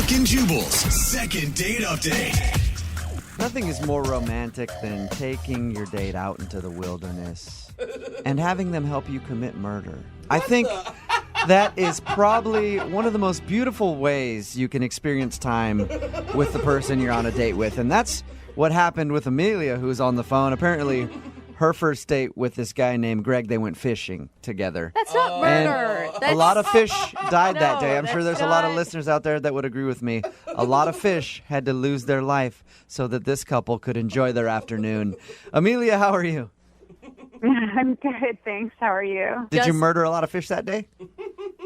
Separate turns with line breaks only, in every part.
Brooke and Jubal's second date update.
Nothing is more romantic than taking your date out into the wilderness and having them help you commit murder. I think that is probably one of the most beautiful ways you can experience time with the person you're on a date with. And that's what happened with Amelia, who's on the phone. Apparently, her first date with this guy named Greg, they went fishing together.
That's not murder.
And a lot of fish died that day. I'm
that's
sure there's a lot of
not-
listeners out there that would agree with me. A lot of fish had to lose their life so that this couple could enjoy their afternoon. Amelia, how are you?
I'm good, thanks. How are you?
Did you murder a lot of fish that day?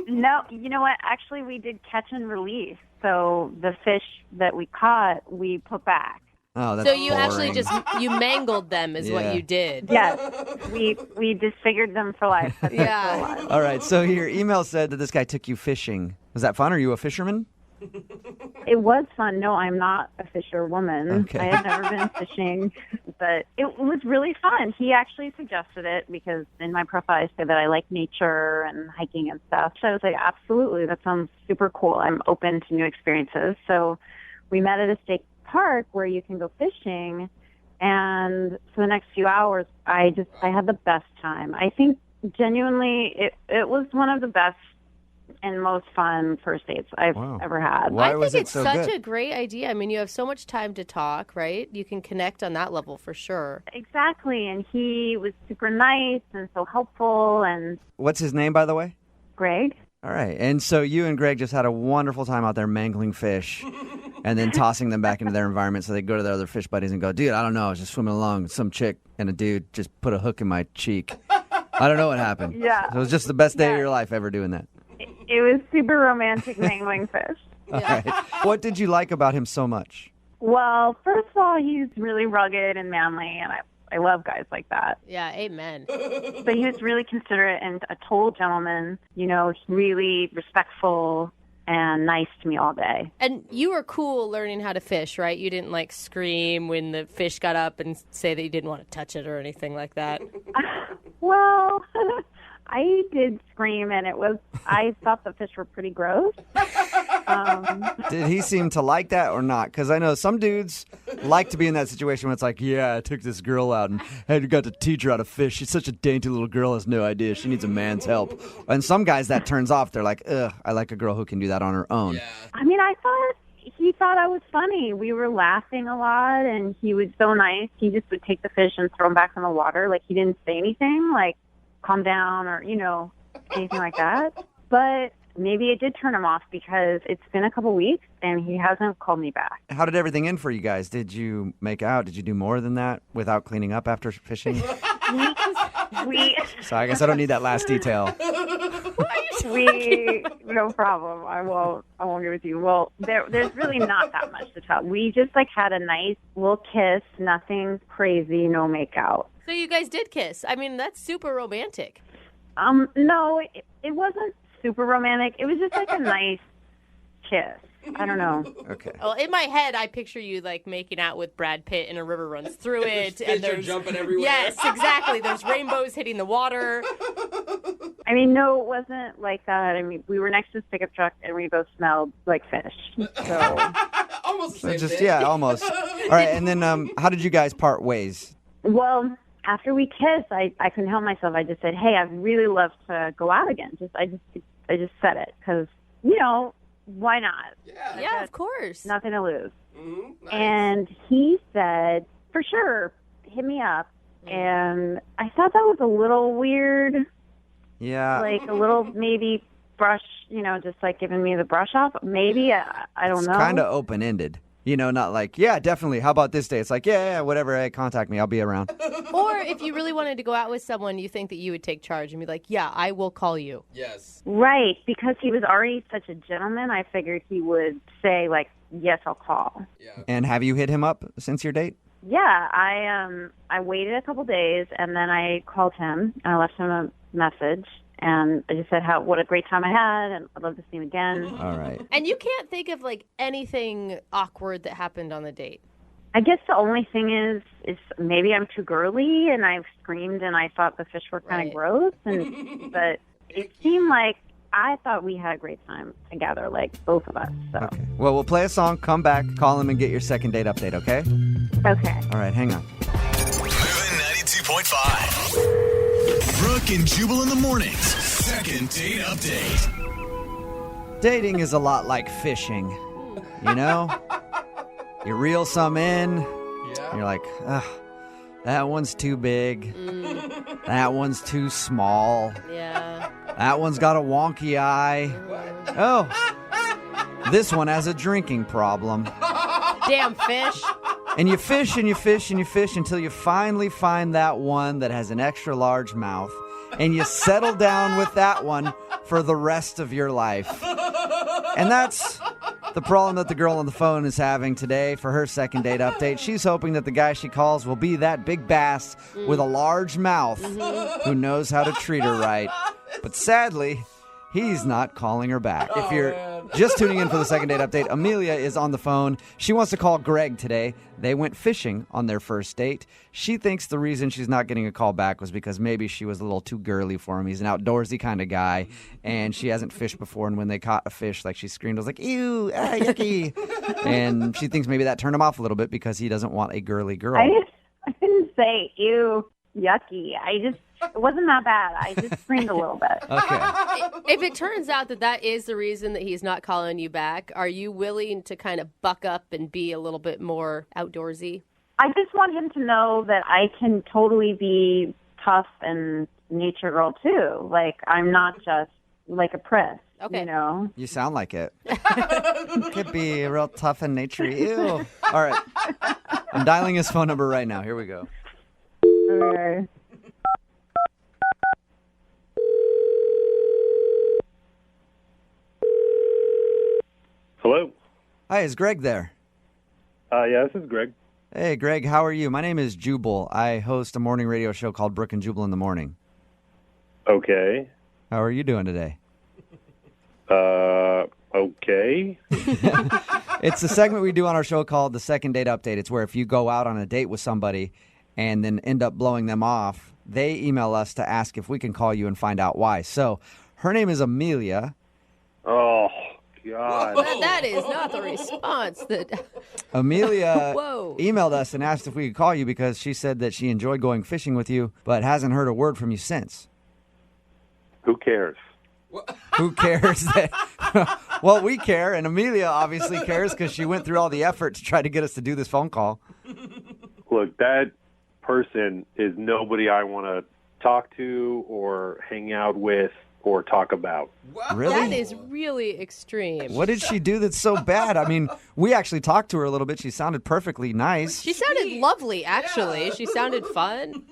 No, you know what? Actually, we did catch and release. So the fish that we caught, we put back.
Oh, that's
So you actually
boring.
you mangled them is
Yeah.
what you did.
Yes, we disfigured them for life. That's
Yeah.
for life.
All right, so your email said that this guy took you fishing. Was that fun? Are you a fisherman?
It was fun. No, I'm not a fisherwoman.
Okay.
I had never been fishing, but it was really fun. He actually suggested it because in my profile I said that I like nature and hiking and stuff. So I was like, absolutely, that sounds super cool. I'm open to new experiences. So we met at a state park where you can go fishing, and for the next few hours, I had the best time. I think genuinely it was one of the best and most fun first dates I've ever had.
Why
I
was
think
it
it's
so
such
good?
a great idea. I mean, you have so much time to talk, right? You can connect on that level for sure.
Exactly, and he was super nice and so helpful. And
What's his name, by the way?
Greg,
All right, and so you and Greg just had a wonderful time out there mangling fish and then tossing them back into their environment so they go to their other fish buddies and go, dude, I don't know, I was just swimming along. Some chick and a dude just put a hook in my cheek. I don't know what happened.
Yeah.
So it was just the best day of
Yeah.
your life ever doing that.
it was super romantic mangling fish.
All right. What did you like about him so much?
Well, first of all, he's really rugged and manly, and I love guys like that.
Yeah, amen.
But he was really considerate and a total gentleman, you know, really respectful and nice to me all day.
And you were cool learning how to fish, right? You didn't like scream when the fish got up and say that you didn't want to touch it or anything like that.
Well, I did scream, and I thought the fish were pretty gross.
Did he seem to like that or not? Because I know some dudes like to be in that situation where it's like, yeah, I took this girl out and had got to teach her how to fish. She's such a dainty little girl, has no idea. She needs a man's help. And some guys that turns off. They're like, ugh, I like a girl who can do that on her own.
I mean, he thought I was funny. We were laughing a lot, and he was so nice. He just would take the fish and throw them back in the water. Like, he didn't say anything, like, calm down or, you know, anything like that. But maybe it did turn him off because it's been a couple weeks, and he hasn't called me back.
How did everything end for you guys? Did you make out? Did you do more than that without cleaning up after fishing?
We,
So I guess I don't need that last detail.
no problem. I won't give it to you. Well, there's really not that much to tell. We just like had a nice little kiss, nothing crazy, no makeout.
So you guys did kiss. I mean, that's super romantic.
No, it wasn't super romantic. It was just like a nice kiss. I don't know.
Okay.
Well, in my head, I picture you like making out with Brad Pitt and a river runs through it.
Fish are jumping everywhere.
Yes, exactly. There's rainbows hitting the water.
I mean, no, it wasn't like that. I mean, we were next to this pickup truck, and we both smelled like fish. So,
Almost the
So
same
just,
thing.
yeah, almost. All right, and then how did you guys part ways?
well, after we kissed, I couldn't help myself. I just said, "Hey, I'd really love to go out again." I just said it because, you know, why not?
Yeah, of course.
Nothing to lose.
Mhm, nice.
And he said, for sure, hit me up. And I thought that was a little weird,
Yeah.
like a little maybe brush, you know, just like giving me the brush off. Maybe, I don't
It's
know.
kind of open-ended. You know, not like, yeah, definitely. How about this day? It's like, yeah, whatever. Hey, contact me. I'll be around.
Or if you really wanted to go out with someone, you think that you would take charge and be like, yeah, I will call you.
Yes.
Right, because he was already such a gentleman, I figured he would say, like, yes, I'll call.
Yeah.
And have you hit him up since your date?
Yeah, I waited a couple days, and then I called him, and I left him a message. And I just said what a great time I had, and I'd love to see him again.
All right.
And you can't think of like anything awkward that happened on the date.
I guess the only thing is maybe I'm too girly, and I've screamed, and I thought the fish were kind
Right.
of gross, and but it seemed like I thought we had a great time together, like both of us. So
Okay. Well, we'll play a song, come back, call him, and get your second date update, okay?
okay.
All right, hang on.
Moving 92.5. Brooke and Jubal in the mornings. Second date update.
Dating is a lot like fishing, you know? You reel some in,
Yeah.
you're like, ugh, that one's too big. That one's too small.
Yeah.
That one's got a wonky eye. Oh, this one has a drinking problem.
Damn fish.
And you fish and you fish and you fish until you finally find that one that has an extra large mouth. And you settle down with that one for the rest of your life. And that's the problem that the girl on the phone is having today for her second date update. She's hoping that the guy she calls will be that big bass with a large mouth who knows how to treat her right. But sadly, he's not calling her back. If you're just tuning in for the second date update, Amelia is on the phone. She wants to call Greg today. They went fishing on their first date. She thinks the reason she's not getting a call back was because maybe she was a little too girly for him. He's an outdoorsy kind of guy, and she hasn't fished before. And when they caught a fish, like she screamed, I was like, ew, yucky. And she thinks maybe that turned him off a little bit because he doesn't want a girly girl.
I didn't say ew, yucky. It wasn't that bad. I just screamed a little bit.
Okay.
If it turns out that that is the reason that he's not calling you back, are you willing to kind of buck up and be a little bit more outdoorsy?
I just want him to know that I can totally be tough and nature girl too. Like, I'm not just like a priss.
Okay.
You know?
You sound like it. Could be real tough and naturey. Ew. All right. I'm dialing his phone number right now. Here we go.
Okay.
Hello.
Hi, is Greg there?
Yeah, this is Greg.
Hey, Greg, how are you? My name is Jubal. I host a morning radio show called Brooke and Jubal in the morning.
Okay.
How are you doing today?
Okay.
It's a segment we do on our show called the Second Date Update. It's where if you go out on a date with somebody and then end up blowing them off, they email us to ask if we can call you and find out why. So her name is Amelia.
Oh, God.
That is not the response that...
Amelia
Whoa.
emailed us and asked if we could call you because she said that she enjoyed going fishing with you, but hasn't heard a word from you since.
Who cares?
Who cares? Well, we care, and Amelia obviously cares because she went through all the effort to try to get us to do this phone call.
Look, that person is nobody I want to talk to or hang out with or talk about.
Really?
That is really extreme.
What did she do that's so bad? I mean, we actually talked to her a little bit. She sounded perfectly nice.
She sounded lovely, actually. Yeah. She sounded fun.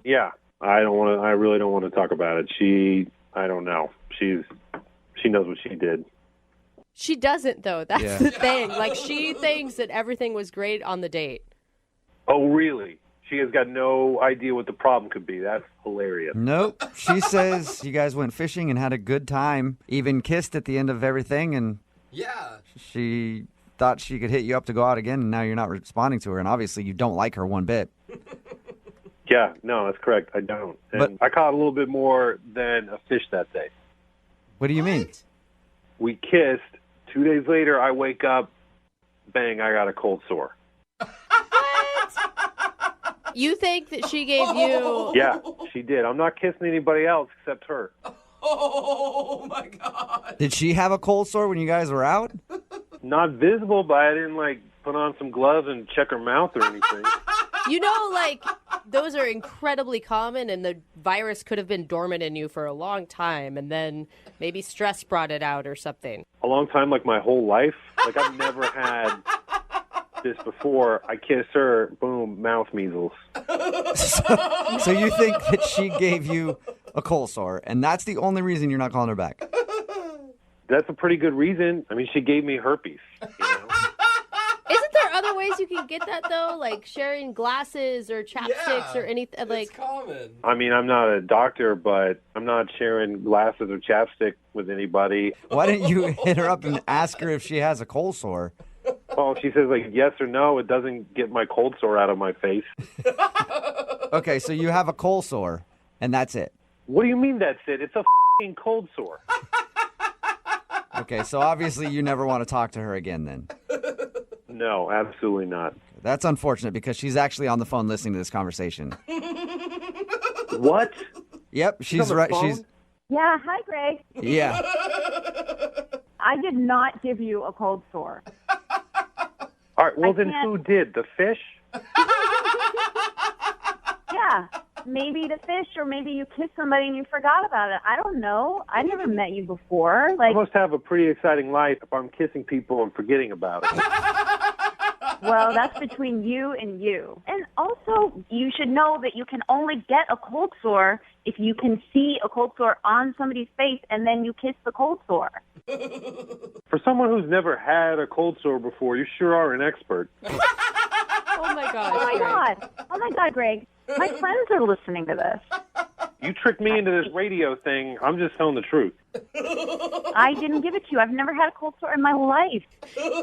Yeah, I really don't want to talk about it. I don't know. She knows what she did.
She doesn't, though. That's
Yeah.
the thing. Like, she thinks that everything was great on the date.
Oh, really? She has got no idea what the problem could be. That's hilarious.
Nope. She says you guys went fishing and had a good time, even kissed at the end of everything, and
Yeah.
she thought she could hit you up to go out again, and now you're not responding to her, and obviously you don't like her one bit.
Yeah, no, that's correct. I don't. And
But-
I caught a little bit more than a fish that day.
What do you mean?
We kissed. 2 days later, I wake up, bang, I got a cold sore.
You think that she gave you...
Yeah, she did. I'm not kissing anybody else except her.
Oh, my God.
Did she have a cold sore when you guys were out?
Not visible, but I didn't, put on some gloves and check her mouth or anything.
You know, those are incredibly common, and the virus could have been dormant in you for a long time, and then maybe stress brought it out or something.
A long time, my whole life. I've never had this before. I kiss her, boom, mouth measles.
So you think that she gave you a cold sore, and that's the only reason you're not calling her back?
That's a pretty good reason. I mean, she gave me herpes, you know?
Isn't there other ways you can get that, though? Like sharing glasses or chapsticks or anything?
It's common.
I mean, I'm not a doctor, but I'm not sharing glasses or chapstick with anybody.
Why didn't you hit her up and ask her if she has a cold sore?
Well, if she says, yes or no, it doesn't get my cold sore out of my face.
Okay, so you have a cold sore, and that's it.
What do you mean that's it? It's a f***ing cold sore.
Okay, so obviously you never want to talk to her again then.
No, absolutely not.
That's unfortunate because she's actually on the phone listening to this conversation.
What?
Yep, she's
on the
right.
phone?
She's
Yeah, hi, Greg.
yeah.
I did not give you a cold sore.
All right, well,
I
then
can't-
who did? The fish?
Yeah, maybe the fish, or maybe you kissed somebody and you forgot about it. I don't know. I never met you before.
I
Like,
must have a pretty exciting life if I'm kissing people and forgetting about it.
well, that's between you and you. And also, you should know that you can only get a cold sore if you can see a cold sore on somebody's face and then you kiss the cold sore.
For someone who's never had a cold sore before, you sure are an expert.
Oh my gosh.
Oh my God. Oh my God, Greg. My friends are listening to this.
You tricked me into this radio thing. I'm just telling the truth.
I didn't give it to you. I've never had a cold sore in my life.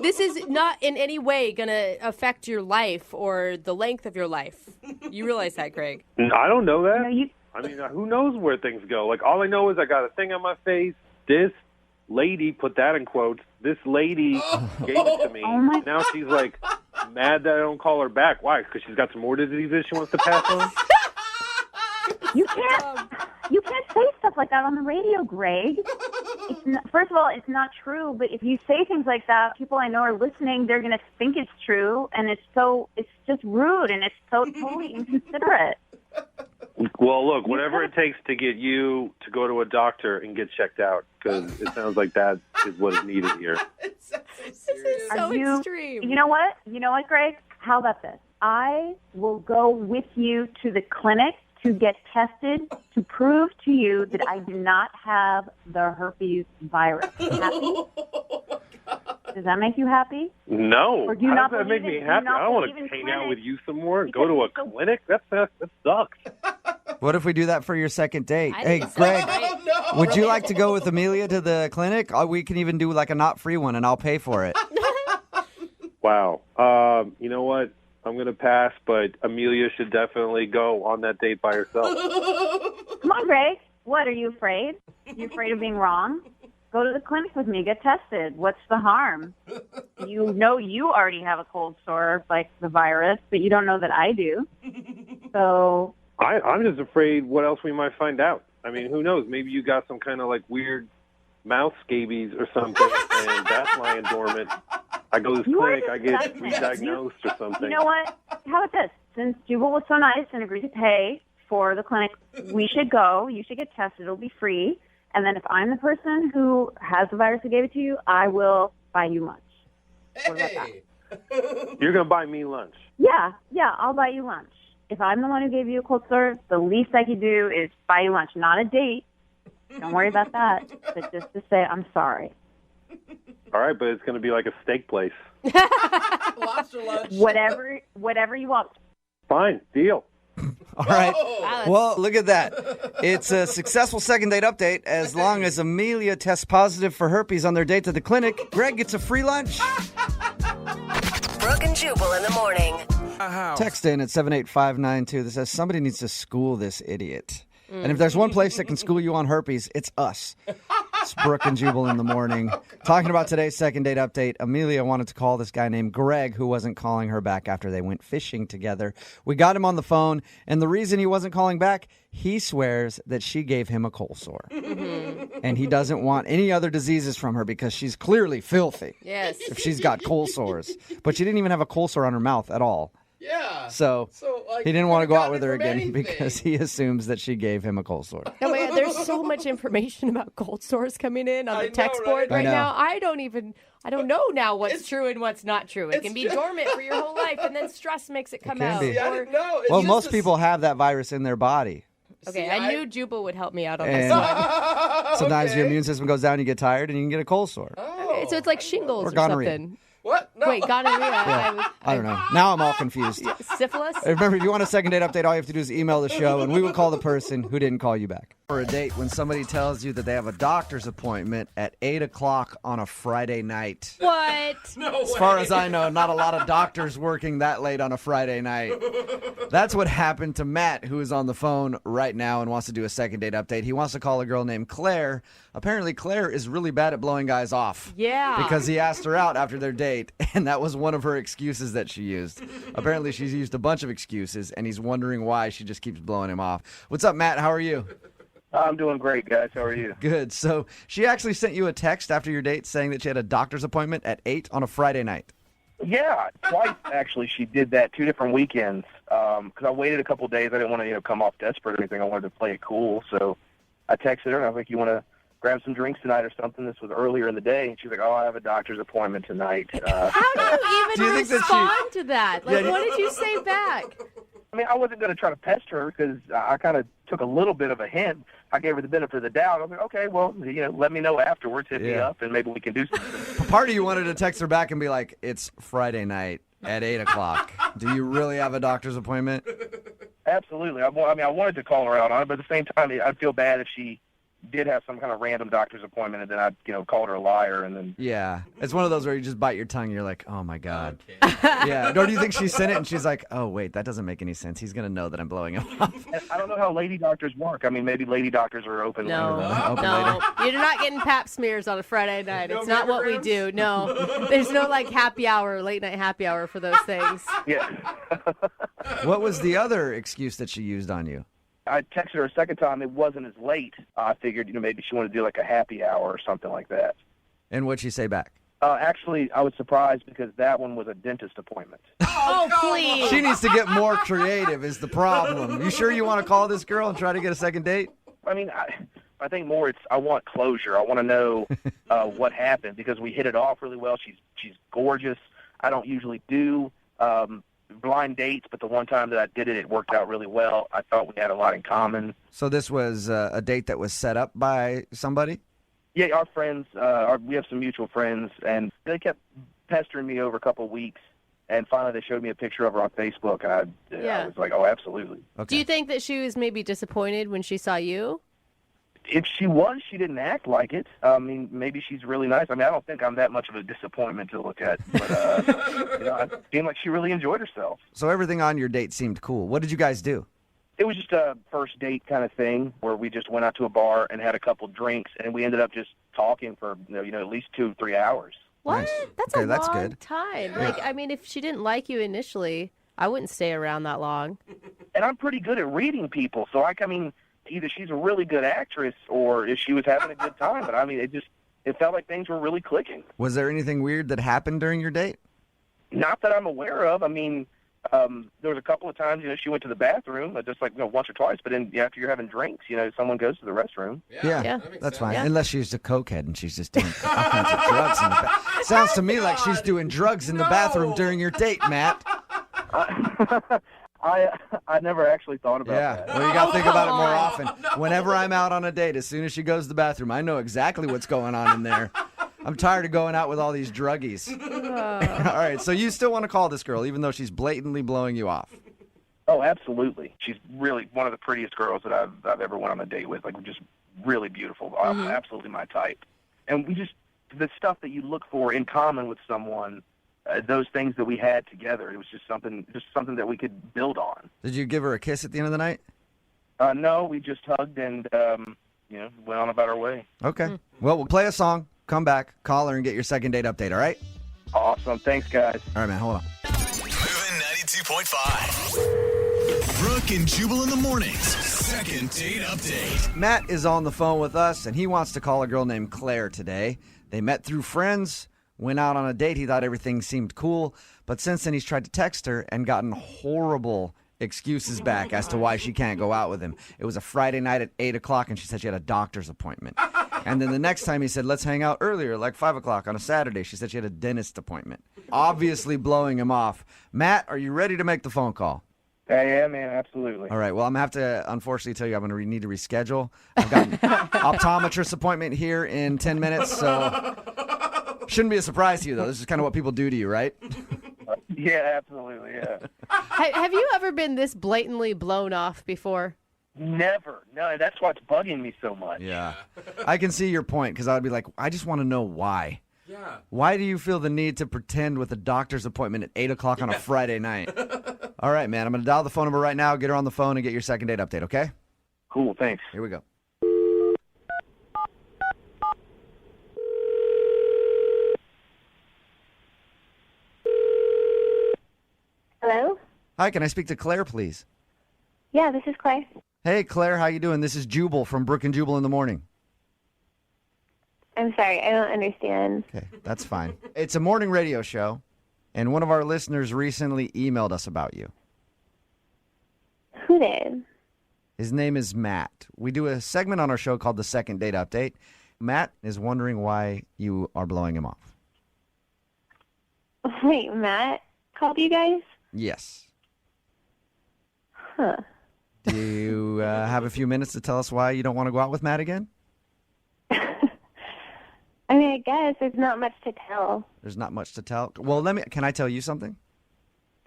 This is not in any way going to affect your life or the length of your life. You realize that, Greg?
I don't know that.
You know,
I mean, who knows where things go? Like, all I know is I got a thing on my face. This lady, put that in quotes, this lady gave it to me.
Oh, my-
Now she's like mad that I don't call her back. Why? Because she's got some more diseases she wants to pass on?
You can't say stuff like that on the radio, Greg. It's not, first of all, it's not true. But if you say things like that, people I know are listening. They're going to think it's true, and it's just rude, and it's so totally inconsiderate.
Well, look, whatever it takes to get you to go to a doctor and get checked out, because it sounds like that is what is needed here.
This is so extreme.
You know what? You know what, Greg? How about this? I will go with you to the clinic to get tested to prove to you that I do not have the herpes virus. Happy? Does that make you happy?
No.
Or do you
How
not
does that make
believe
me
in- do you
happy?
not
I don't want to
believe in
hang out
clinics?
with you some more and go to a
Because it's so-
clinic? That sucks.
What if we do that for your second date?
I
Hey,
think it's
Greg,
great.
would you like to go with Amelia to the clinic? Or we can even do like a not free one, and I'll pay for it.
Wow. You know what? I'm going to pass, but Amelia should definitely go on that date by herself.
Come on, Greg. What, are you afraid? You afraid of being wrong? Go to the clinic with me. Get tested. What's the harm? You know you already have a cold sore, like the virus, but you don't know that I do. So,
I'm just afraid what else we might find out. I mean, who knows? Maybe you got some kind of like weird mouth scabies or something, and that's lying dormant. I go to this
You are
clinic, I get
disgusting.
re-diagnosed or something.
you know what? How about this? Since Jubal was so nice and agreed to pay for the clinic, we should go. You should get tested. It'll be free. And then if I'm the person who has the virus who gave it to you, I will buy you lunch. What about that?
Hey.
You're going to buy me lunch.
Yeah, I'll buy you lunch. If I'm the one who gave you a cold sore, the least I could do is buy you lunch. Not a date. Don't worry about that. But just to say, I'm sorry.
All right, but it's going to be like a steak place.
Lobster lunch.
Whatever you want.
Fine, deal.
All right.
Wow,
Well, look at that. It's a successful second date update. As long as Amelia tests positive for herpes on their date to the clinic, Greg gets a free lunch.
Brooke and Jubal in the morning.
Text in at 78592 that says somebody needs to school this idiot. And if there's one place that can school you on herpes, it's us. It's Brooke and Jubal in the morning. Talking about today's second date update, Amelia wanted to call this guy named Greg who wasn't calling her back after they went fishing together. We got him on the phone, and the reason he wasn't calling back, he swears that she gave him a cold sore. And he doesn't want any other diseases from her because she's clearly filthy
Yes.
if she's got cold sores. But she didn't even have a cold sore on her mouth at all.
Yeah.
So
like,
he didn't want to
could've
go out
gotten
with
it
her
from
again
anything.
because he assumes that she gave him a cold sore.
Oh my God, there's so much information about cold sores coming in on
I
the
know,
text
right?
board
I
right
know.
now. I don't know now what's true and what's not true. It can be dormant for your whole life, and then stress makes it come
can
out.
be.
See, I
Or-
didn't know. It's
Well,
just
most
this-
people have that virus in their body.
okay,
See,
I knew Jubal would help me out on this
And
one.
sometimes your
Okay.
immune system goes down, you get tired, and you can get a cold sore.
Oh,
So it's like shingles
Or
or
gonorrhea.
something.
What?
Wait, gonorrhea.
I don't know. Now I'm all confused.
Syphilis?
Remember, if you want a second date update, all you have to do is email the show, and we will call the person who didn't call you back. For a date, when somebody tells you that they have a doctor's appointment at 8 o'clock on a Friday night.
What?
As far as I know, not a lot of doctors working that late on a Friday night. That's what happened to Matt, who is on the phone right now and wants to do a second date update. He wants to call a girl named Claire. Apparently, Claire is really bad at blowing guys off.
Yeah.
Because he asked her out after their date, and that was one of her excuses that she used. Apparently, she's used a bunch of excuses, and he's wondering why she just keeps blowing him off. What's up, Matt? How are you?
I'm doing great, guys. How are you?
Good. So she actually sent you a text after your date saying that she had a doctor's appointment at 8 on a Friday night.
Yeah, twice actually. She did that 2 different weekends. Because I waited a couple of days. I didn't want to, come off desperate or anything. I wanted to play it cool. So I texted her and I was like, "You want to grab some drinks tonight or something?" This was earlier in the day, and she's like, "Oh, I have a doctor's appointment tonight."
How do you even respond to that? Like, what did you say back?
I mean, I wasn't going to try to pester her because I kind of took a little bit of a hint. I gave her the benefit of the doubt. I was like, okay, well, let me know afterwards, hit me up, and maybe we can do something.
Part of you wanted to text her back and be like, "It's Friday night at 8 o'clock. Do you really have a doctor's appointment?"
Absolutely. I wanted to call her out on it, but at the same time, I'd feel bad if she did have some kind of random doctor's appointment, and then I'd, called her a liar, and then...
Yeah. It's one of those where you just bite your tongue, and you're like, oh, my God. Yeah. Or do you think she sent it, and she's like, oh, wait, that doesn't make any sense. He's going to know that I'm blowing him off.
And I don't know how lady doctors work. I mean, maybe lady doctors are open.
No, you're not getting pap smears on a Friday night. It's not what we do. No. There's no, happy hour, late night happy hour for those things.
Yeah.
What was the other excuse that she used on you?
I texted her a second time. It wasn't as late. I figured, maybe she wanted to do a happy hour or something like that.
And what'd she say back?
Actually, I was surprised because that one was a dentist appointment.
Oh, please.
She needs to get more creative is the problem. You sure you want to call this girl and try to get a second date?
I mean, I think more I want closure. I want to know what happened because we hit it off really well. She's gorgeous. I don't usually do blind dates, but the one time that I did it, it worked out really well. I thought we had a lot in common.
So this was a date that was set up by somebody?
Yeah, our friends, we have some mutual friends, and they kept pestering me over a couple of weeks, and finally they showed me a picture of her on Facebook, and I was like, oh, absolutely.
Okay.
Do you think that she was maybe disappointed when she saw you?
If she was, she didn't act like it. I mean, maybe she's really nice. I mean, I don't think I'm that much of a disappointment to look at. But, it seemed like she really enjoyed herself.
So everything on your date seemed cool. What did you guys do?
It was just a first date kind of thing where we just went out to a bar and had a couple drinks, and we ended up just talking for, at least 2 or 3 hours.
What?
Nice.
That's
Okay,
a
that's
long
good.
time. I mean, if she didn't like you initially, I wouldn't stay around that long.
And I'm pretty good at reading people, so either she's a really good actress or if she was having a good time. But, it felt like things were really clicking.
Was there anything weird that happened during your date?
Not that I'm aware of. I mean, there was a couple of times, she went to the bathroom, just once or twice. But then after you're having drinks, someone goes to the restroom.
Yeah, that's fine.
Yeah.
Unless she's a cokehead and she's just doing all kinds of drugs in the bathroom. Sounds to me like she's doing drugs in the bathroom during your date, Matt.
I never actually thought about that.
Well, you got to think about it more often. Whenever I'm out on a date, as soon as she goes to the bathroom, I know exactly what's going on in there. I'm tired of going out with all these druggies. All right, so you still want to call this girl, even though she's blatantly blowing you off?
Oh, absolutely. She's really one of the prettiest girls that I've ever went on a date with. Just really beautiful. Absolutely my type. And the stuff that you look for in common with someone, those things that we had together, it was just something that we could build on.
Did you give her a kiss at the end of the night?
No, we just hugged and went on about our way.
Okay. Well, we'll play a song, come back, call her, and get your second date update, all right?
Awesome. Thanks, guys.
All right, man, hold on.
Moving 92.5. Brooke and Jubal in the mornings. Second date update.
Matt is on the phone with us, and he wants to call a girl named Claire today. They met through friends, went out on a date. He thought everything seemed cool, but since then he's tried to text her and gotten horrible excuses back as to why she can't go out with him. It was a Friday night at 8 o'clock, and she said she had a doctor's appointment. And then the next time he said, let's hang out earlier, like 5 o'clock on a Saturday. She said she had a dentist appointment. Obviously blowing him off. Matt, are you ready to make the phone call?
Yeah, man, absolutely.
All right, well, I'm going to have to, unfortunately, tell you I'm going to need to reschedule. I've got an optometrist appointment here in 10 minutes, so Shouldn't be a surprise to you, though. This is kind of what people do to you, right?
Yeah, absolutely, yeah.
Have you ever been this blatantly blown off before?
Never. No, that's what's bugging me so much.
Yeah. I can see your point, because I would be like, I just want to know why.
Yeah.
Why do you feel the need to pretend with a doctor's appointment at 8 o'clock on a Friday night? All right, man. I'm going to dial the phone number right now, get her on the phone, and get your second date update, okay?
Cool, thanks.
Here we go.
Hello?
Hi, can I speak to Claire, please?
Yeah, this is Claire.
Hey, Claire, how you doing? This is Jubal from Brooke and Jubal in the morning.
I'm sorry, I don't understand.
Okay, that's fine. It's a morning radio show, and one of our listeners recently emailed us about you.
Who did?
His name is Matt. We do a segment on our show called the Second Date Update. Matt is wondering why you are blowing him off.
Wait, Matt called you guys?
Yes.
Huh.
Do you have a few minutes to tell us why you don't want to go out with Matt again?
I mean, I guess there's not much to tell.
There's not much to tell. Well, can I tell you something?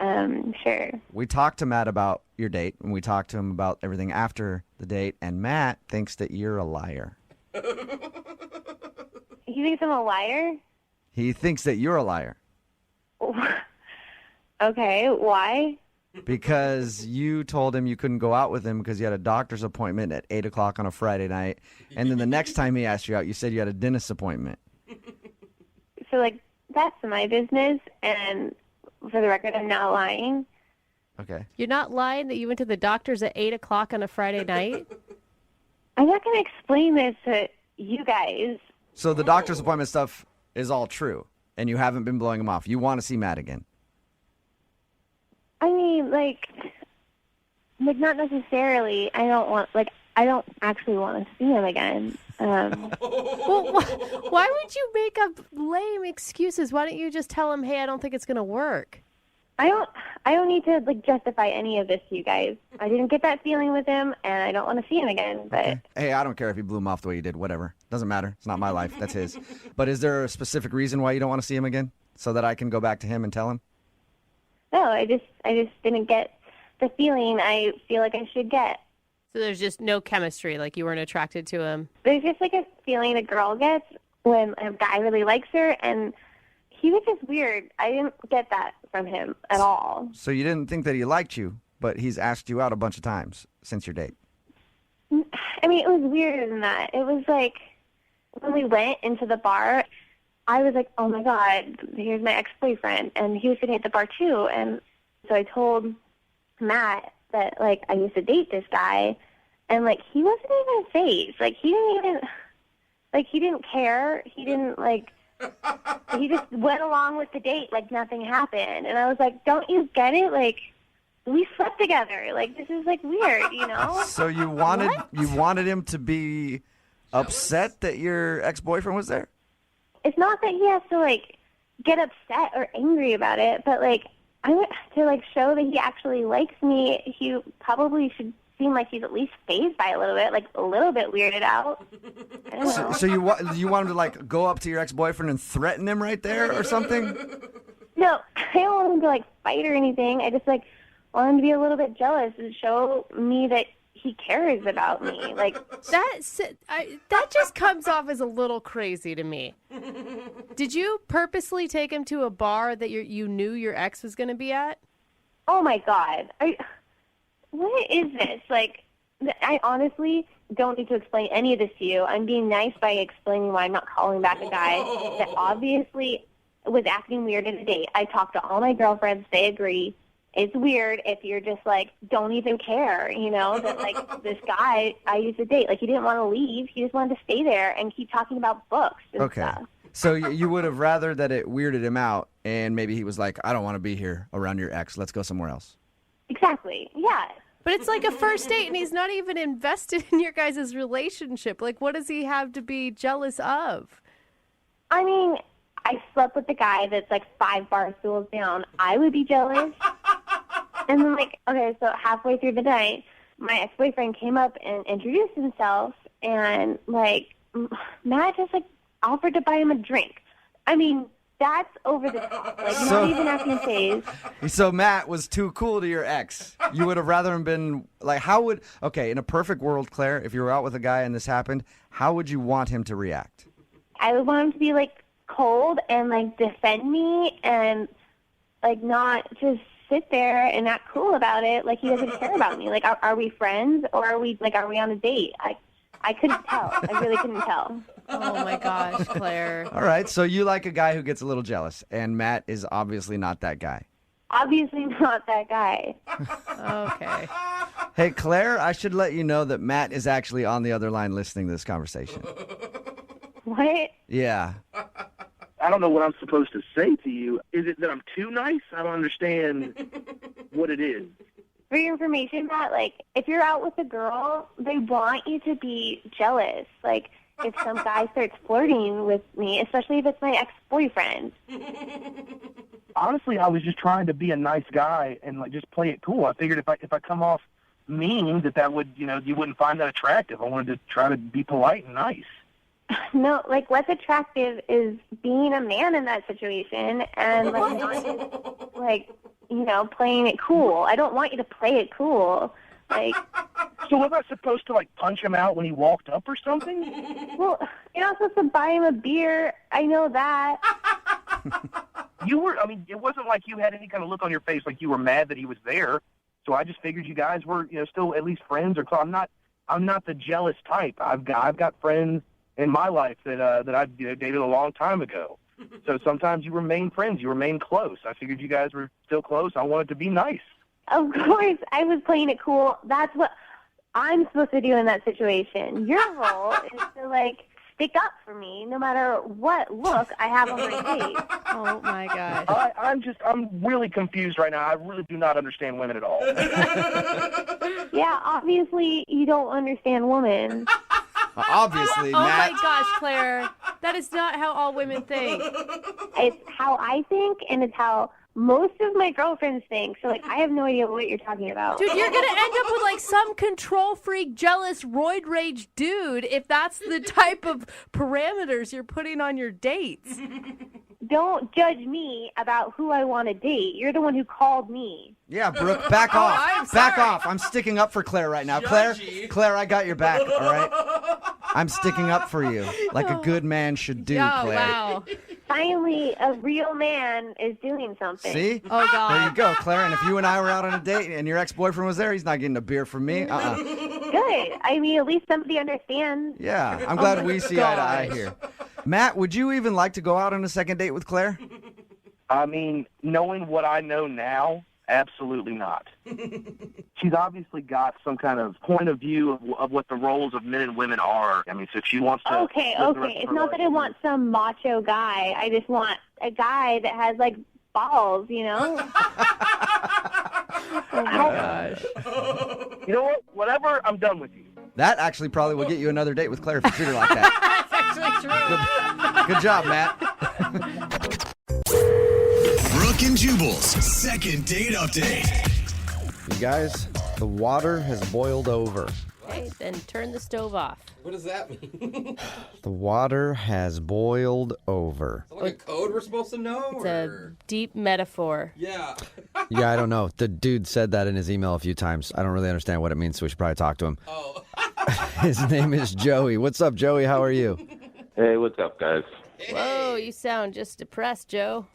Sure.
We talked to Matt about your date, and we talked to him about everything after the date, and Matt thinks that you're a liar.
He thinks I'm a liar?
He thinks that you're a liar.
Okay, why?
Because you told him you couldn't go out with him because you had a doctor's appointment at 8 o'clock on a Friday night. And then the next time he asked you out, you said you had a dentist appointment.
So, like, that's my business, and for the record, I'm not lying.
Okay.
You're not lying that you went to the doctor's at 8 o'clock on a Friday night?
I'm not going to explain this to you guys.
So the doctor's appointment stuff is all true, and you haven't been blowing him off. You want to see Matt again.
I mean, like not necessarily. I don't actually want to see him again.
Well, why would you make up lame excuses? Why don't you just tell him, hey, I don't think it's going to work?
I don't need to, like, justify any of this to you guys. I didn't get that feeling with him, and I don't want to see him again. But
Okay. Hey, I don't care if you blew him off the way you did. Whatever. Doesn't matter. It's not my life. That's his. But is there a specific reason why you don't want to see him again so that I can go back to him and tell him?
no, I just didn't get the feeling I feel like I should get.
So there's just no chemistry, like you weren't attracted to him.
There's just like a feeling a girl gets when a guy really likes her, and he was just weird. I didn't get that from him at all.
So you didn't think that he liked you, but he's asked you out a bunch of times since your date.
I mean, it was weirder than that. It was like when we went into the bar, I was like, oh my God, here's my ex-boyfriend. And he was sitting at the bar too. And so I told Matt that, like, I used to date this guy. And, like, he wasn't even phased. Like, he didn't care. He didn't, like, he just went along with the date like nothing happened. And I was like, don't you get it? Like, we slept together. Like, this is, like, weird, you know?
So you wanted him to be upset that your ex-boyfriend was there?
It's not that he has to, like, get upset or angry about it, but, like, to, like, show that he actually likes me, he probably should seem like he's at least fazed by it a little bit, like, a little bit weirded out. I don't know.
So you want him to, like, go up to your ex-boyfriend and threaten him right there or something?
No, I don't want him to, like, fight or anything. I just, like, want him to be a little bit jealous and show me that he cares about me. Like,
that just comes off as a little crazy to me. Did you purposely take him to a bar that you knew your ex was going to be at?
oh my God, what is this? Like, I honestly don't need to explain any of this to you. I'm being nice by explaining why I'm not calling back a guy that obviously was acting weird at a date. I talked to all my girlfriends. They agree. It's weird if you're just like, don't even care, you know, that like this guy I used to date, like he didn't want to leave. He just wanted to stay there and keep talking about books and stuff.
So you would have rather that it weirded him out and maybe he was like, I don't want to be here around your ex. Let's go somewhere else.
Exactly. Yeah.
But it's like a first date and he's not even invested in your guys' relationship. Like, what does he have to be jealous of?
I mean, I slept with the guy that's like 5 bar stools down. I would be jealous. And then, like, okay, so halfway through the night, my ex-boyfriend came up and introduced himself, and, like, Matt just, like, offered to buy him a drink.
I mean, that's over the top. Like, not even acting phase.
So Matt was too cool to your ex. You would have rather him been like, in a perfect world, Claire, if you were out with a guy and this happened, how would you want him to react?
I would want him to be, like, cold and, like, defend me and, like, not just sit there and act cool about it like he doesn't care about me. Like, are we friends or are we on a date? I couldn't tell. I really couldn't tell.
Oh, my gosh, Claire.
All right, so you like a guy who gets a little jealous, and Matt is obviously not that guy.
Obviously not that guy.
Okay.
Hey, Claire, I should let you know that Matt is actually on the other line listening to this conversation.
What?
Yeah.
I don't know what I'm supposed to say to you. Is it that I'm too nice? I don't understand what it is.
For your information, Matt, like, if you're out with a girl, they want you to be jealous. Like, if some guy starts flirting with me, especially if it's my ex-boyfriend.
Honestly, I was just trying to be a nice guy and like just play it cool. I figured if I come off mean, that would, you wouldn't find that attractive. I wanted to try to be polite and nice.
No, like, what's attractive is being a man in that situation and, like, not just, like, playing it cool. I don't want you to play it cool. Like,
so was I supposed to, like, punch him out when he walked up or something?
Well, you're not supposed to buy him a beer. I know that.
It wasn't like you had any kind of look on your face like you were mad that he was there. So I just figured you guys were, still at least friends or close. I'm not the jealous type. I've got friends in my life that I dated a long time ago. So sometimes you remain friends, you remain close. I figured you guys were still close. I wanted to be nice.
Of course, I was playing it cool. That's what I'm supposed to do in that situation. Your role is to, like, stick up for me no matter what look I have on my face.
Oh, my gosh.
I'm really confused right now. I really do not understand women at all.
Yeah, obviously you don't understand women.
Obviously,
Oh,
Matt.
my gosh, Claire. That is not how all women think.
It's how I think, and it's how most of my girlfriends think. So, like, I have no idea what you're talking about.
Dude, you're going to end up with, like, some control freak, jealous, roid rage dude if that's the type of parameters you're putting on your dates.
Don't judge me about who I want to date. You're the one who called me.
Yeah, Brooke, back off.
I'm
Back
sorry.
off. I'm sticking up for Claire right now.
Judgy.
Claire, I got your back, all right? I'm sticking up for you like a good man should do,
Oh,
Claire.
wow.
Finally, a real man is doing something.
See?
Oh, God.
There you go, Claire. And if you and I were out on a date and your ex-boyfriend was there, he's not getting a beer from me.
Good. I mean, at least somebody understands.
Yeah, I'm glad we see eye to eye
gosh.
here. Matt, would you even like to go out on a second date with Claire?
I mean, knowing what I know now, absolutely not. She's obviously got some kind of point of view of what the roles of men and women are. I mean, so if she wants to...
Okay.
live the rest of
It's
her
not that I
life-
want some macho guy. I just want a guy that has, like, balls,
Oh, my gosh.
You know what? Whatever, I'm done with you.
That actually probably will get you another date with Claire if you treat her like that.
That's actually true.
Good job, Matt.
Brooke and Jubal's second date update.
You guys, the water has boiled over.
Okay, then turn the stove off.
What does that mean?
The water has boiled over.
Is that like a code we're supposed to know?
It's a
or...
deep metaphor.
Yeah.
Yeah, I don't know. The dude said that in his email a few times. I don't really understand what it means, so we should probably talk to him.
Oh.
His name is Joey. What's up, Joey? How are you?
Hey, what's up, guys?
Whoa, you sound just depressed, Joe.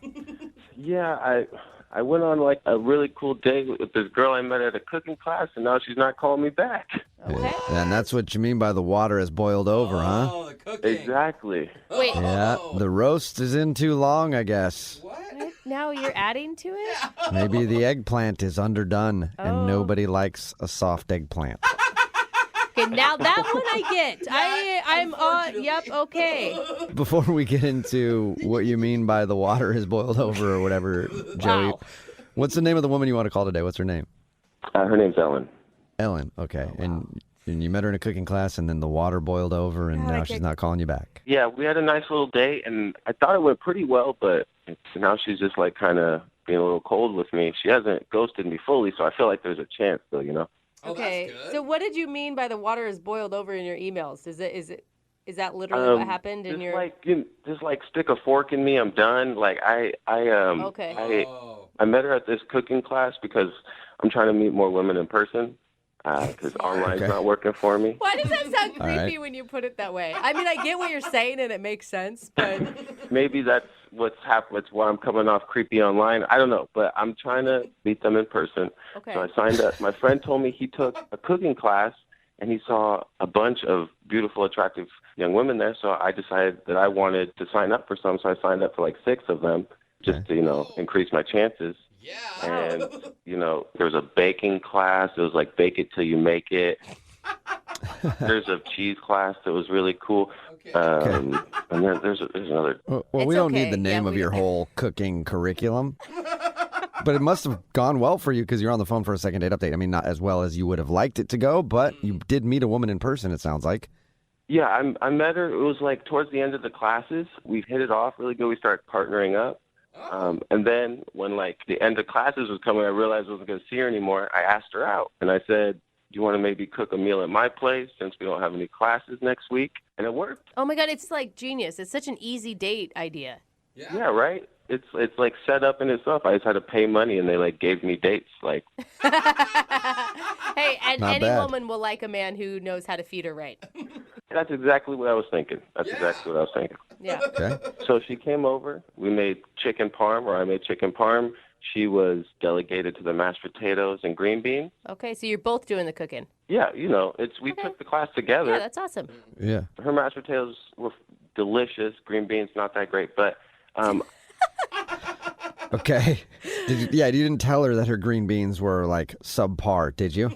Yeah, I went on like a really cool date with this girl I met at a cooking class, and now she's not calling me back.
Okay.
And that's what you mean by the water has boiled over, huh?
Oh, the cooking.
Exactly.
Wait,
Yeah, the roast is in too long, I guess.
What?
now you're adding to it?
Maybe the eggplant is underdone,
Oh.
and nobody likes a soft eggplant.
Okay, now that one I get. I'm on. Yep. Okay.
Before we get into what you mean by the water has boiled over or whatever, Joey,
Wow.
what's the name of the woman you want to call today? What's her name?
Her name's Ellen.
Ellen. Okay, and you met her in a cooking class, and then the water boiled over, and now she's not calling you back.
Yeah, we had a nice little date, and I thought it went pretty well, but now she's just like kind of being a little cold with me. She hasn't ghosted me fully, so I feel like there's a chance still, you know?
Oh,
Okay.
that's good.
So what did you mean by the water is boiled over in your emails? Is it Is that literally what happened in
just
your?
like just like stick a fork in me, I'm done. Like
Okay.
I met her at this cooking class because I'm trying to meet more women in person because online's not working for me.
Why does that sound creepy
right.
when you put it that way? I mean, I get what you're saying and it makes sense, but
Maybe that's what's happened. It's why I'm coming off creepy online. I don't know, but I'm trying to meet them in person.
Okay.
So I signed up. My friend told me he took a cooking class and he saw a bunch of beautiful, attractive young women there. So I decided that I wanted to sign up for some. So I signed up for like 6 of them just to, increase my chances.
Yeah.
And, there was a baking class. It was like bake it till you make it. There's a cheese class that was really cool. And then there's another.
Well,
It's
we don't
okay.
need the name
Yeah,
of
we
your
don't.
whole cooking curriculum. But it must have gone well for you because you're on the phone for a second date update. I mean, not as well as you would have liked it to go, but you did meet a woman in person, it sounds like.
Yeah, I met her. It was like towards the end of the classes. We hit it off really good. We started partnering up. And then when like the end of classes was coming, I realized I wasn't going to see her anymore. I asked her out and I said, do you want to maybe cook a meal at my place since we don't have any classes next week? And it worked.
oh my God, it's like genius. It's such an easy date idea.
Yeah, right? It's like set up in itself. I just had to pay money and they like gave me dates. Like,
Hey, and
Not
any
bad.
woman will like a man who knows how to feed her right.
that's exactly what I was thinking. Exactly what I was thinking.
Yeah.
Okay.
So she came over. We made chicken parm, or I made chicken parm. She was delegated to the mashed potatoes and green beans.
Okay, so you're both doing the cooking.
Yeah, we took the class together.
Yeah, that's awesome.
Yeah.
Her mashed potatoes were delicious. Green beans, not that great. But
Okay. You didn't tell her that her green beans were like subpar, did you?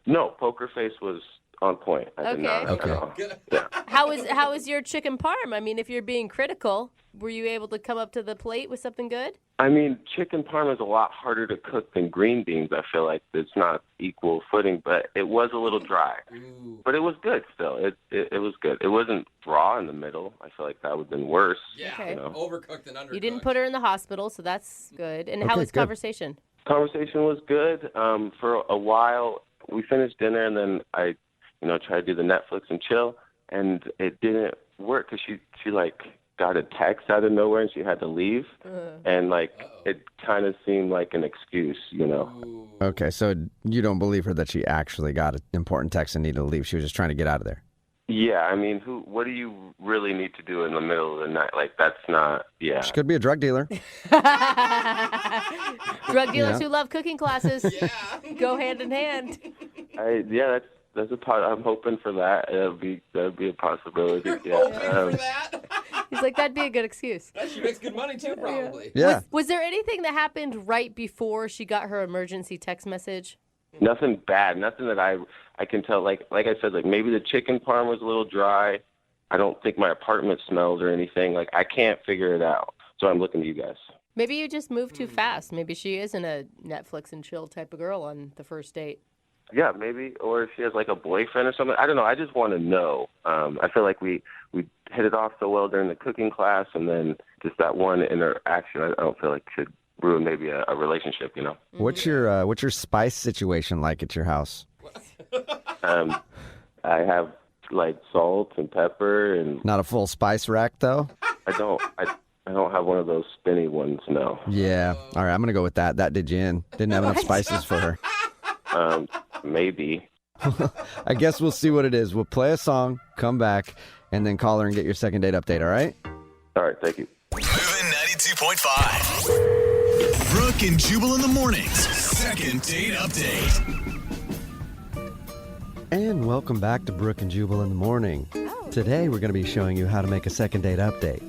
no, poker face was on point. I did not
Okay.
at all. Yeah.
How was your chicken parm? I mean, if you're being critical, were you able to come up to the plate with something good?
I mean, chicken parm is a lot harder to cook than green beans. I feel like it's not equal footing, but it was a little dry. But it was good still. It was good. It wasn't raw in the middle. I feel like that would have been worse.
Yeah.
Okay.
Overcooked and undercooked.
You didn't put her in the hospital, so that's good. And how
Okay,
was
good.
conversation?
Conversation was good. For a while, we finished dinner, and then I, tried to do the Netflix and chill, and it didn't work because she like got a text out of nowhere and she had to leave, and like it kind of seemed like an excuse,
Okay, so you don't believe her that she actually got an important text and needed to leave. She was just trying to get out of there.
Yeah, I mean, what do you really need to do in the middle of the night? Like, that's not, yeah.
She could be a drug dealer.
Drug dealers
Yeah.
who love cooking classes go hand in hand.
That's a part. I'm hoping for that. That'd be a possibility.
For that?
He's like, that'd be a good excuse.
She makes good money too, probably.
Yeah.
Was there anything that happened right before she got her emergency text message?
Nothing bad. Nothing that I can tell. Like I said, like maybe the chicken parm was a little dry. I don't think my apartment smells or anything. Like I can't figure it out. So I'm looking to you guys.
Maybe you just moved too fast. Maybe she isn't a Netflix and chill type of girl on the first date.
Yeah, maybe. Or if she has like a boyfriend or something. I don't know. I just want to know. I feel like we hit it off so well during the cooking class, and then just that one interaction, I don't feel like should ruin maybe a relationship.
What's your spice situation like at your house?
I have like salt and pepper, and
Not a full spice rack though?
I don't have one of those spinny ones. No.
Yeah. All right, I'm going to go with that. That did you in. Didn't have enough spices for her.
Maybe.
I guess we'll see what it is. We'll play a song, come back, and then call her and get your second date update, all right?
All right. Thank you.
Moving 92.5. Brooke and Jubal in the mornings. Second date update.
And welcome back to Brooke and Jubal in the morning. Today we're going to be showing you how to make a second date update.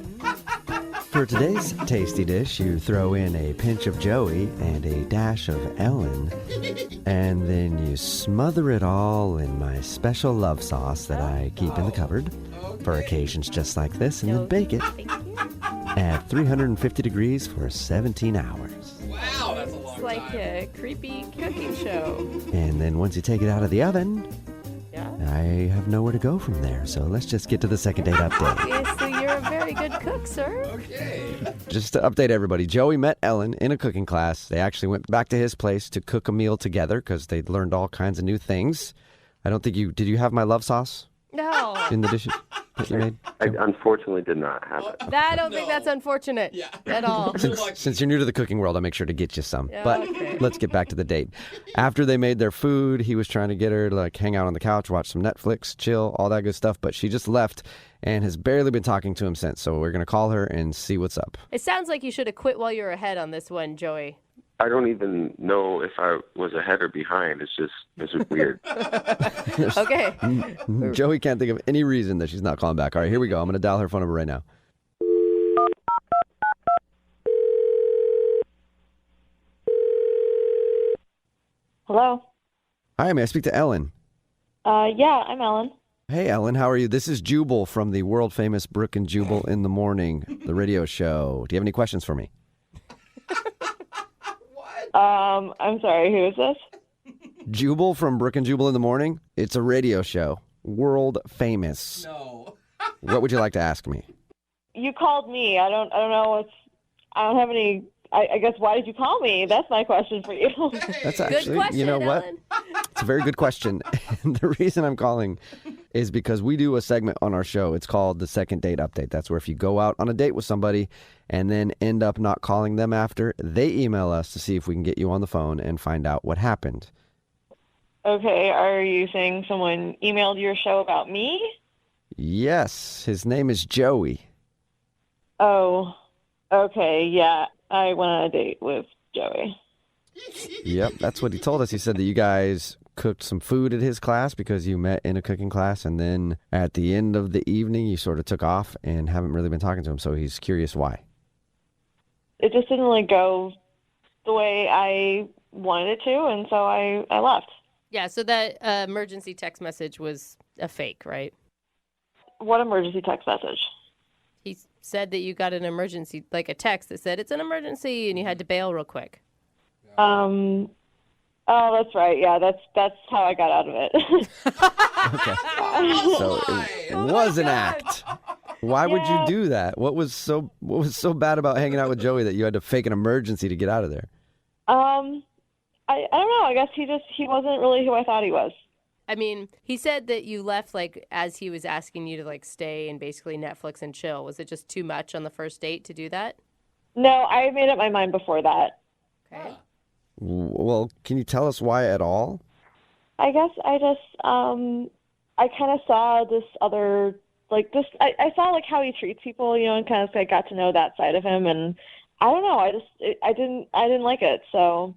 For today's tasty dish, you throw in a pinch of Joey and a dash of Ellen, and then you smother it all in my special love sauce that I keep in the cupboard for occasions just like this, and then bake it at 350 degrees for 17 hours.
Wow, that's a long
It's like
time.
a creepy cooking show.
And then once you take it out of the oven,
Yeah.
I have nowhere to go from there. So let's just get to the second date update.
Obviously, you're a very good cook, sir.
Okay.
Just to update everybody, Joey met Ellen in a cooking class. They actually went back to his place to cook a meal together because they'd learned all kinds of new things. I don't think did you have my love sauce?
No.
in the dishes that you made?
I unfortunately did not have it.
I don't think that's unfortunate at all.
Since you're new to the cooking world, I'll make sure to get you some.
Yeah,
But
okay.
let's get back to the date. After they made their food, he was trying to get her to like hang out on the couch, watch some Netflix, chill, all that good stuff. But she just left and has barely been talking to him since. So we're going to call her and see what's up.
It sounds like you should have quit while you were ahead on this one, Joey.
I don't even know if I was ahead or behind. It's just weird.
Okay.
Joey can't think of any reason that she's not calling back. All right, here we go. I'm going to dial her phone number right now.
Hello.
Hi, may I speak to Ellen?
Yeah, I'm Ellen.
Hey, Ellen, how are you? This is Jubal from the world famous Brooke and Jubal in the Morning, the radio show. Do you have any questions for me?
I'm sorry, who is this?
Jubal from Brooke and Jubal in the Morning. It's a radio show, world famous.
No.
What would you like to ask me?
You called me. I don't know I don't have any. I guess why did you call me? That's my question for you.
That's actually, you know what?
Ellen.
It's a very good question. And the reason I'm calling is because we do a segment on our show. It's called the Second Date Update. That's where if you go out on a date with somebody and then end up not calling them after, they email us to see if we can get you on the phone and find out what happened.
Okay, are you saying someone emailed your show about me?
Yes, his name is Joey.
Oh, okay, yeah. I went on a date with Joey.
Yep, that's what he told us. He said that you guys cooked some food at his class because you met in a cooking class, and then at the end of the evening, you sort of took off and haven't really been talking to him, so he's curious why.
It just didn't really go the way I wanted it to, and so I left.
Yeah, so that emergency text message was a fake, right?
What emergency text message?
He said that you got an emergency, like a text that said it's an emergency and you had to bail real quick.
Oh, that's right. Yeah, that's how I got out of it.
Okay. So it was an act. Why would you do that? What was so bad about hanging out with Joey that you had to fake an emergency to get out of there?
I don't know. I guess he wasn't really who I thought he was.
I mean, he said that you left like as he was asking you to like stay and basically Netflix and chill. Was it just too much on the first date to do that?
No, I made up my mind before that.
Okay.
Well, can you tell us why at all?
I guess I just I kind of saw this other I saw like how he treats people, and kind of got to know that side of him, and I don't know. I didn't like it, so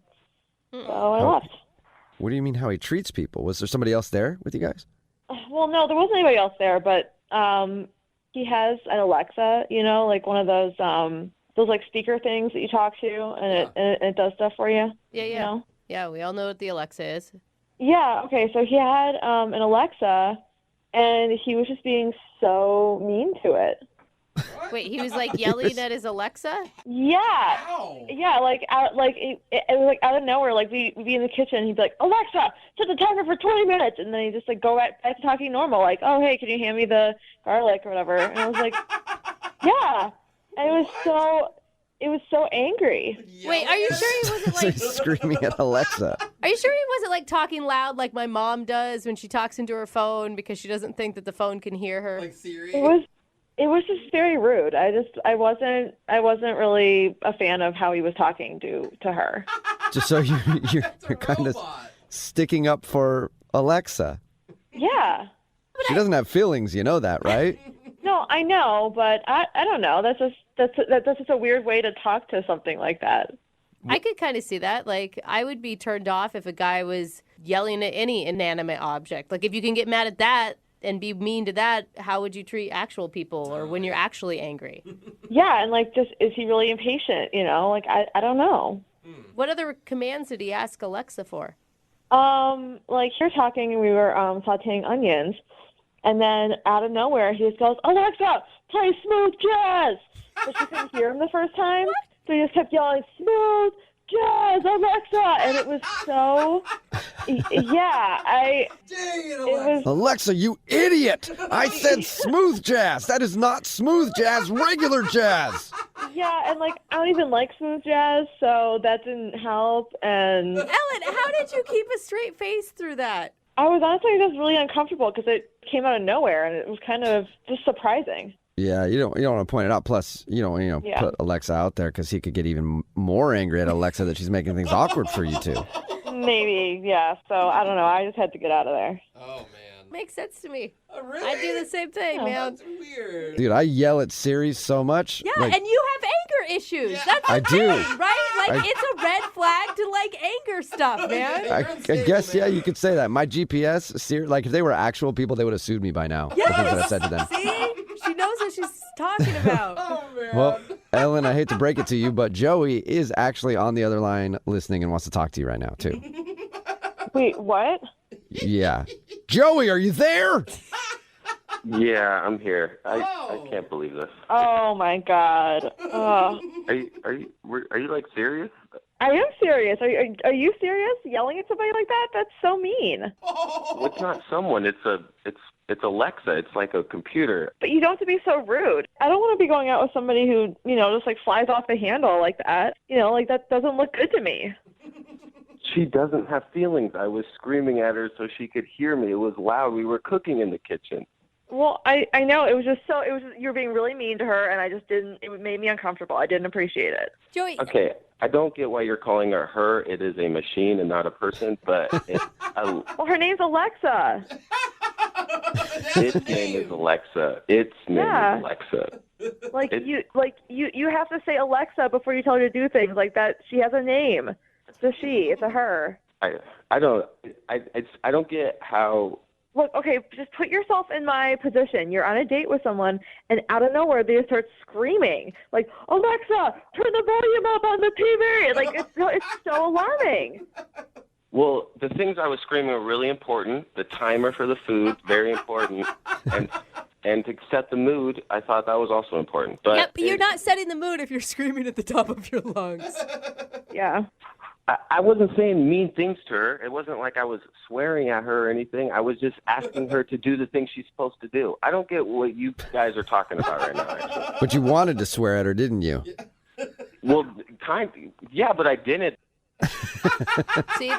I left.
What do you mean how he treats people? Was there somebody else there with you guys?
Well, no, there wasn't anybody else there, but he has an Alexa, like one of those like speaker things that you talk to, and it does stuff for you.
Yeah.
You know?
Yeah, we all know what the Alexa is.
Yeah, okay, so he had an Alexa, and he was just being so mean to it.
Wait, he was like yelling at his Alexa?
Yeah.
Ow.
Yeah, it was like out of nowhere. Like we'd be in the kitchen, he'd be like, "Alexa, set the timer for 20 minutes," and then he'd just like go back to talking normal, like, "Oh, hey, can you hand me the garlic or whatever?" And I was like, "Yeah," and it was so angry.
Wait, are you sure he wasn't
So
like?
he's screaming at Alexa.
Are you sure he wasn't like talking loud like my mom does when she talks into her phone because she doesn't think that the phone can hear her?
Like Siri?
It was just very rude. I wasn't really a fan of how he was talking to her.
Just so you're kind of sticking up for Alexa.
Yeah.
She doesn't have feelings, you know that, right?
No, I know, but I don't know. That's just a weird way to talk to something like that.
I could kind of see that. Like, I would be turned off if a guy was yelling at any inanimate object. Like, if you can get mad at that and be mean to that, how would you treat actual people or when you're actually angry?
Yeah, and just is he really impatient? Like I don't know.
What other commands did he ask Alexa for?
Like you're talking and we were sauteing onions, and then out of nowhere he just goes, "Alexa, play smooth jazz." But she couldn't hear him the first time, so he just kept yelling, "Smooth jazz, Alexa," and it was so. Yeah,
Alexa, you idiot! I said smooth jazz. That is not smooth jazz, regular jazz.
Yeah, and I don't even like smooth jazz, so that didn't help. And
Ellen, how did you keep a straight face through that?
I was honestly just really uncomfortable because it came out of nowhere and it was kind of just surprising.
Yeah, you don't want to point it out. Plus, you don't
Yeah.
put Alexa out there because he could get even more angry at Alexa that she's making things awkward for you two.
Maybe, yeah. So I don't know. I just had to get out of there.
Oh, man.
Makes sense to me.
Oh, really?
I do the same thing, man.
That's weird.
Dude, I yell at Siri so much.
Yeah,
like,
and you have anger issues.
Yeah.
That's
I
the
do.
thing, right? Like,
I-
it's a red flag to like anger stuff, man.
I guess, yeah, you could say that. My GPS, Siri, like if they were actual people, they would have sued me by now. The things that I said to them.
See? She knows what she's talking about.
Oh, man.
Well, Ellen, I hate to break it to you, but Joey is actually on the other line listening and wants to talk to you right now, too.
Wait, what?
Yeah. Joey, are you there?
Yeah, I'm here. I
Oh.
can't believe this.
Oh my God. Oh.
Are you like serious?
I am serious. Are you serious? Yelling at somebody like that? That's so mean.
Well, it's not someone. It's Alexa. It's like a computer.
But you don't have to be so rude. I don't want to be going out with somebody who, just like flies off the handle like that. Like that doesn't look good to me.
She doesn't have feelings. I was screaming at her so she could hear me. It was loud. We were cooking in the kitchen.
Well, I know it was just you were being really mean to her, and I just didn't. It made me uncomfortable. I didn't appreciate it.
Joey.
Okay, I don't get why you're calling her her. It is a machine and not a person. But
Well, her name's Alexa.
its name is Alexa. Its name is Alexa.
Like you have to say Alexa before you tell her to do things like that. She has a name. It's a she. It's a her.
I don't get how.
Look, okay, just put yourself in my position. You're on a date with someone, and out of nowhere, they start screaming, like, Alexa, turn the volume up on the TV! Like, it's so alarming.
Well, the things I was screaming were really important. The timer for the food, very important. And to set the mood, I thought that was also important. But
But you're not setting the mood if you're screaming at the top of your lungs.
Yeah.
I wasn't saying mean things to her. It wasn't like I was swearing at her or anything. I was just asking her to do the things she's supposed to do. I don't get what you guys are talking about right now, actually.
But you wanted to swear at her, didn't you?
Well, yeah, but I didn't.
See?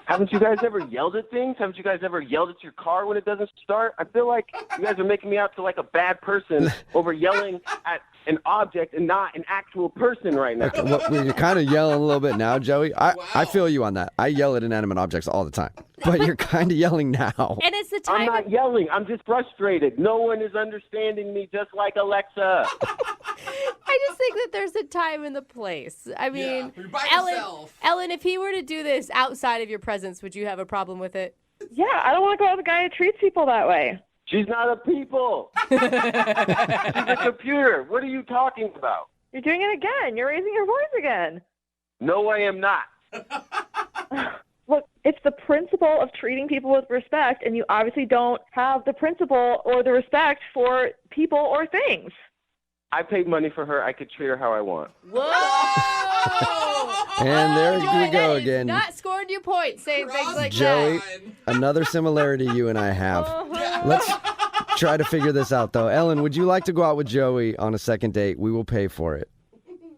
Haven't you guys ever yelled at things? Haven't you guys ever yelled at your car when it doesn't start? I feel like you guys are making me out to like a bad person over yelling at an object and not an actual person right now.
Okay, well, you're kind of yelling a little bit now, Joey. I feel you on that. I yell at inanimate objects all the time. But you're kind of yelling now.
And it's the time.
I'm not yelling. I'm just frustrated. No one is understanding me just like Alexa.
I just think that there's a time and the place. I mean,
you're by yourself.
Ellen, if he were to do this outside of your presence, would you have a problem with it?
Yeah, I don't want to go out with a guy who treats people that way.
She's not a people. She's a computer. What are you talking about?
You're doing it again. You're raising your voice again.
No, I am not.
Look, it's the principle of treating people with respect, and you obviously don't have the principle or the respect for people or things.
I paid money for her. I could treat her how I want.
Whoa!
And there
Joey,
we go
that is
again.
Not scoring you points saying things like
Joey,
that.
another similarity you and I have. Let's try to figure this out, though. Ellen, would you like to go out with Joey on a second date? We will pay for it.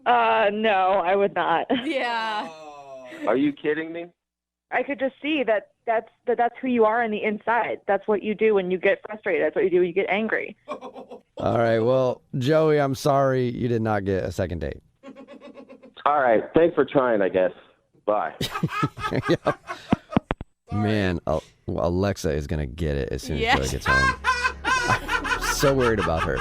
No, I would not.
Yeah.
Are you kidding me?
I could just see that's who you are on the inside. That's what you do when you get frustrated. That's what you do when you get angry.
All right. Well, Joey, I'm sorry you did not get a second date.
All right. Thanks for trying, I guess. Bye.
Yeah. Man, Alexa is going to get it as soon as Joey gets home. I'm so worried about her.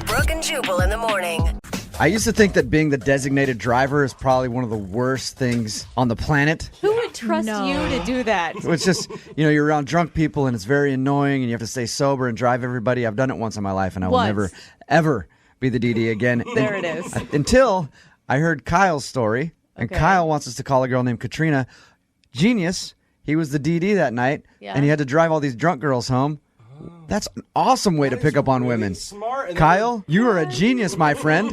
Brooke and Jubal in the morning.
I used to think that being the designated driver is probably one of the worst things on the planet.
Who would trust you to do that?
It's just, you're around drunk people and it's very annoying and you have to stay sober and drive everybody. I've done it once in my life and I will never, ever be the DD again.
There it is.
Until I heard Kyle's story. And Kyle wants us to call a girl named Katrina. Genius. He was the DD that night and he had to drive all these drunk girls home. That's an awesome way to pick up on women.
Smart.
Kyle, you are a genius, my friend.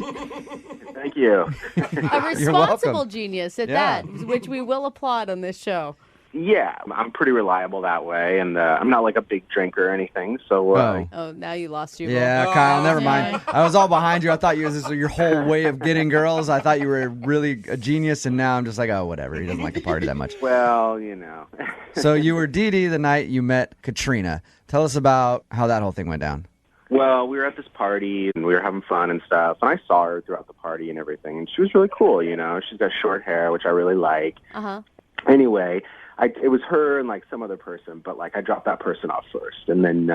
Thank you.
A responsible genius at that, which we will applaud on this show.
Yeah, I'm pretty reliable that way, and I'm not like a big drinker or anything. So,
Oh, now you lost your.
Yeah, Kyle, never mind. I was all behind you. I thought this was your whole way of getting girls. I thought you were really a genius, and now I'm just like, oh, whatever. He doesn't like to party that much.
well, you know.
So you were Dee Dee the night you met Katrina. Tell us about how that whole thing went down.
Well, we were at this party, and we were having fun and stuff, and I saw her throughout the party and everything, and she was really cool, you know. She's got short hair, which I really like.
Uh-huh.
Anyway, it was her and, like, some other person, but, like, I dropped that person off first, and then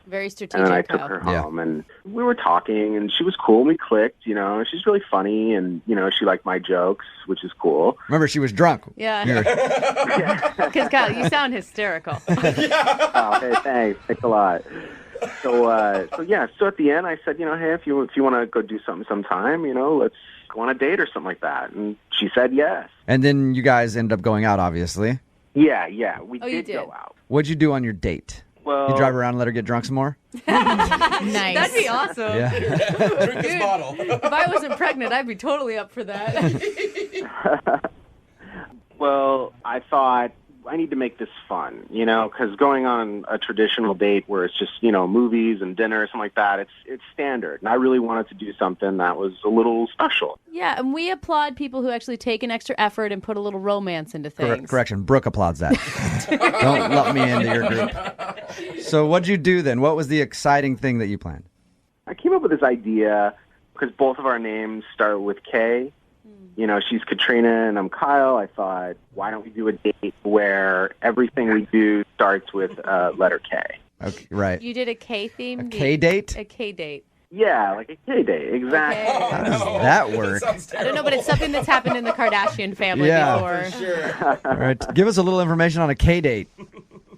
Very strategic,
and then I took
Kyle.
her home, and we were talking, and she was cool, and we clicked, you know. She's really funny, and, you know, she liked my jokes, which is cool.
Remember, she was drunk.
Yeah. Because, Kyle, you sound hysterical.
Oh, hey, thanks. Thanks a lot. So at the end, I said, you know, hey, if you want to go do something sometime, you know, let's go on a date or something like that. And she said yes.
And then you guys ended up going out, obviously.
Yeah, we
you
did go out.
What'd you do on your date?
Well,
You drive around and let her get drunk some more?
Nice. That'd be awesome.
Yeah.
Drink this bottle.
If I wasn't pregnant, I'd be totally up for that.
Well, I thought I need to make this fun, you know, because going on a traditional date where it's just, you know, movies and dinner or something like that, it's standard. And I really wanted to do something that was a little special.
Yeah, and we applaud people who actually take an extra effort and put a little romance into things.
Correction, Brooke applauds that. Don't lump me into your group. So what'd you do then? What was the exciting thing that you planned?
I came up with this idea because both of our names start with K. You know, she's Katrina and I'm Kyle. I thought, why don't we do a date where everything we do starts with letter K?
Okay, right.
You did a K theme?
A K date?
A K date.
Yeah, like a K date, exactly.
Okay.
How does that work?
I don't know, but it's something that's happened in the Kardashian family before.
For sure.
All right, give us a little information on a K date.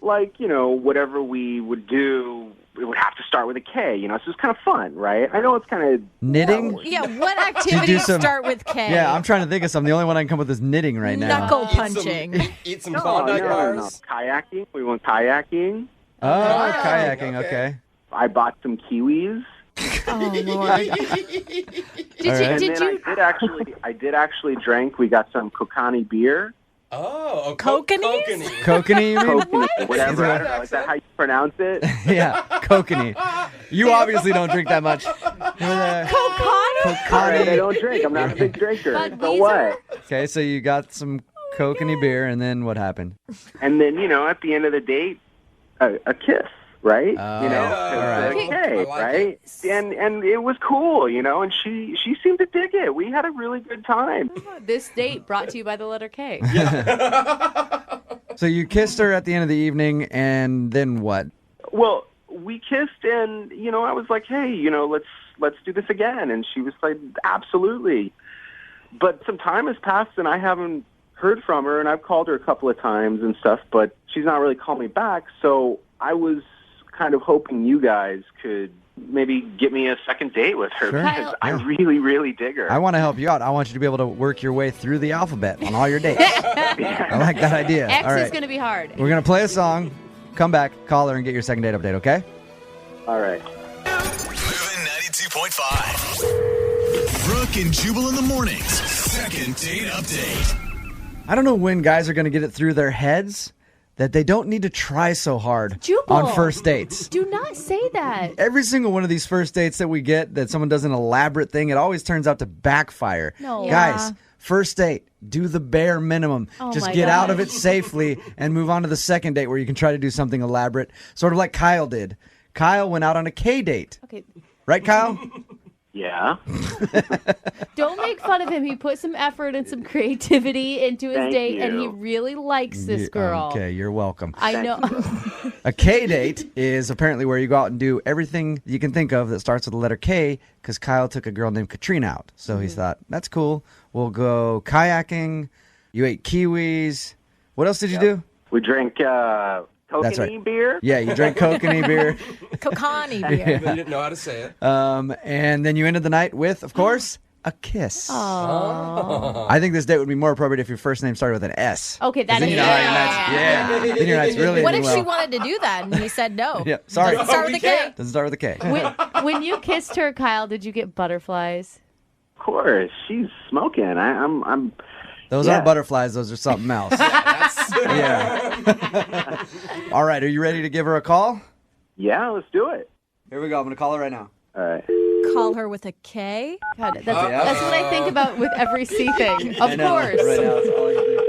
Like, you know, whatever we would do, it would have to start with a K, you know, so it's kind of fun, right? I know it's kind of...
Knitting?
Yeah, what
Do
activities
some-
start with K?
Yeah, I'm trying to think of something. The only one I can come up with is knitting right now.
Knuckle punching.
Eat some
No,
Klondike
no.
bars.
Kayaking. We went kayaking.
Oh, kayaking, okay.
I bought some kiwis.
Oh, Lord.
I did actually drink. We got some Kokani beer.
Oh,
Kokanese?
Kokanee, you mean?
Kokani, whatever. I don't know. Is that how you pronounce it?
Yeah, kokanee. You obviously don't drink that much.
Kokani?
All right, I don't drink. I'm not a big drinker. So what?
Okay, so you got some kokanee beer, and then what happened?
And then, you know, at the end of the date, a kiss. Right?
Oh,
you know,
all right.
okay,
like
right? And it was cool, you know, and she seemed to dig it. We had a really good time.
This date brought to you by the letter K.
So you kissed her at the end of the evening, and then what?
Well, we kissed, and you know, I was like, hey, you know, let's do this again, and she was like, absolutely. But some time has passed, and I haven't heard from her, and I've called her a couple of times and stuff, but she's not really called me back. So I was kind of hoping you guys could maybe get me a second date with her
Sure.
because I really, really dig her.
I want to help you out. I want you to be able to work your way through the alphabet on all your dates. I like that idea.
X
all right.
is going to be hard.
We're going to play a song, come back, call her, and get your second date update, okay?
All right.
Moving 92.5. Brooke and Jubal in the mornings. Second date update.
I don't know when guys are going to get it through their heads that they don't need to try so hard
Jubal.
on first dates.
Do not say that.
Every single one of these first dates that we get, that someone does an elaborate thing, it always turns out to backfire.
No.
Guys, first date, do the bare minimum.
Oh
Just
my
get out of
gosh.
it safely and move on to the second date where you can try to do something elaborate, sort of like Kyle did. Kyle went out on a K date.
Okay.
Right, Kyle?
Yeah.
Don't make fun of him. He put some effort and some creativity into his
Thank
date, and he
you.
really likes this girl.
Okay, you're welcome.
I know.
A K date is apparently where you go out and do everything you can think of that starts with the letter K, because Kyle took a girl named Katrina out. So he thought, that's cool. We'll go kayaking. You ate kiwis. What else did you do?
We drank Kokanee beer.
Yeah, you drank kokanee beer.
Kokani beer.
They didn't know how to say it.
And then you ended the night with, of course, a kiss.
Aww.
I think this date would be more appropriate if your first name started with an S.
Okay, that
Then
is
you know how your night's, then your night's really
What if
ending
she
well.
wanted to do that and he said no?
Yeah, sorry.
Doesn't start with a K.
Doesn't start with a K.
When you kissed her, Kyle, did you get butterflies?
Of course, she's smoking. I'm
Those
Yeah.
aren't butterflies. Those are something else.
That That's
Yeah. All right, are you ready to give her a call?
Yeah, let's do it.
Here we go. I'm going to call her right now.
All right.
Call her with a K.
God, that's what I think about with every C thing. Of
I know,
course.
Right now, it's all I can think.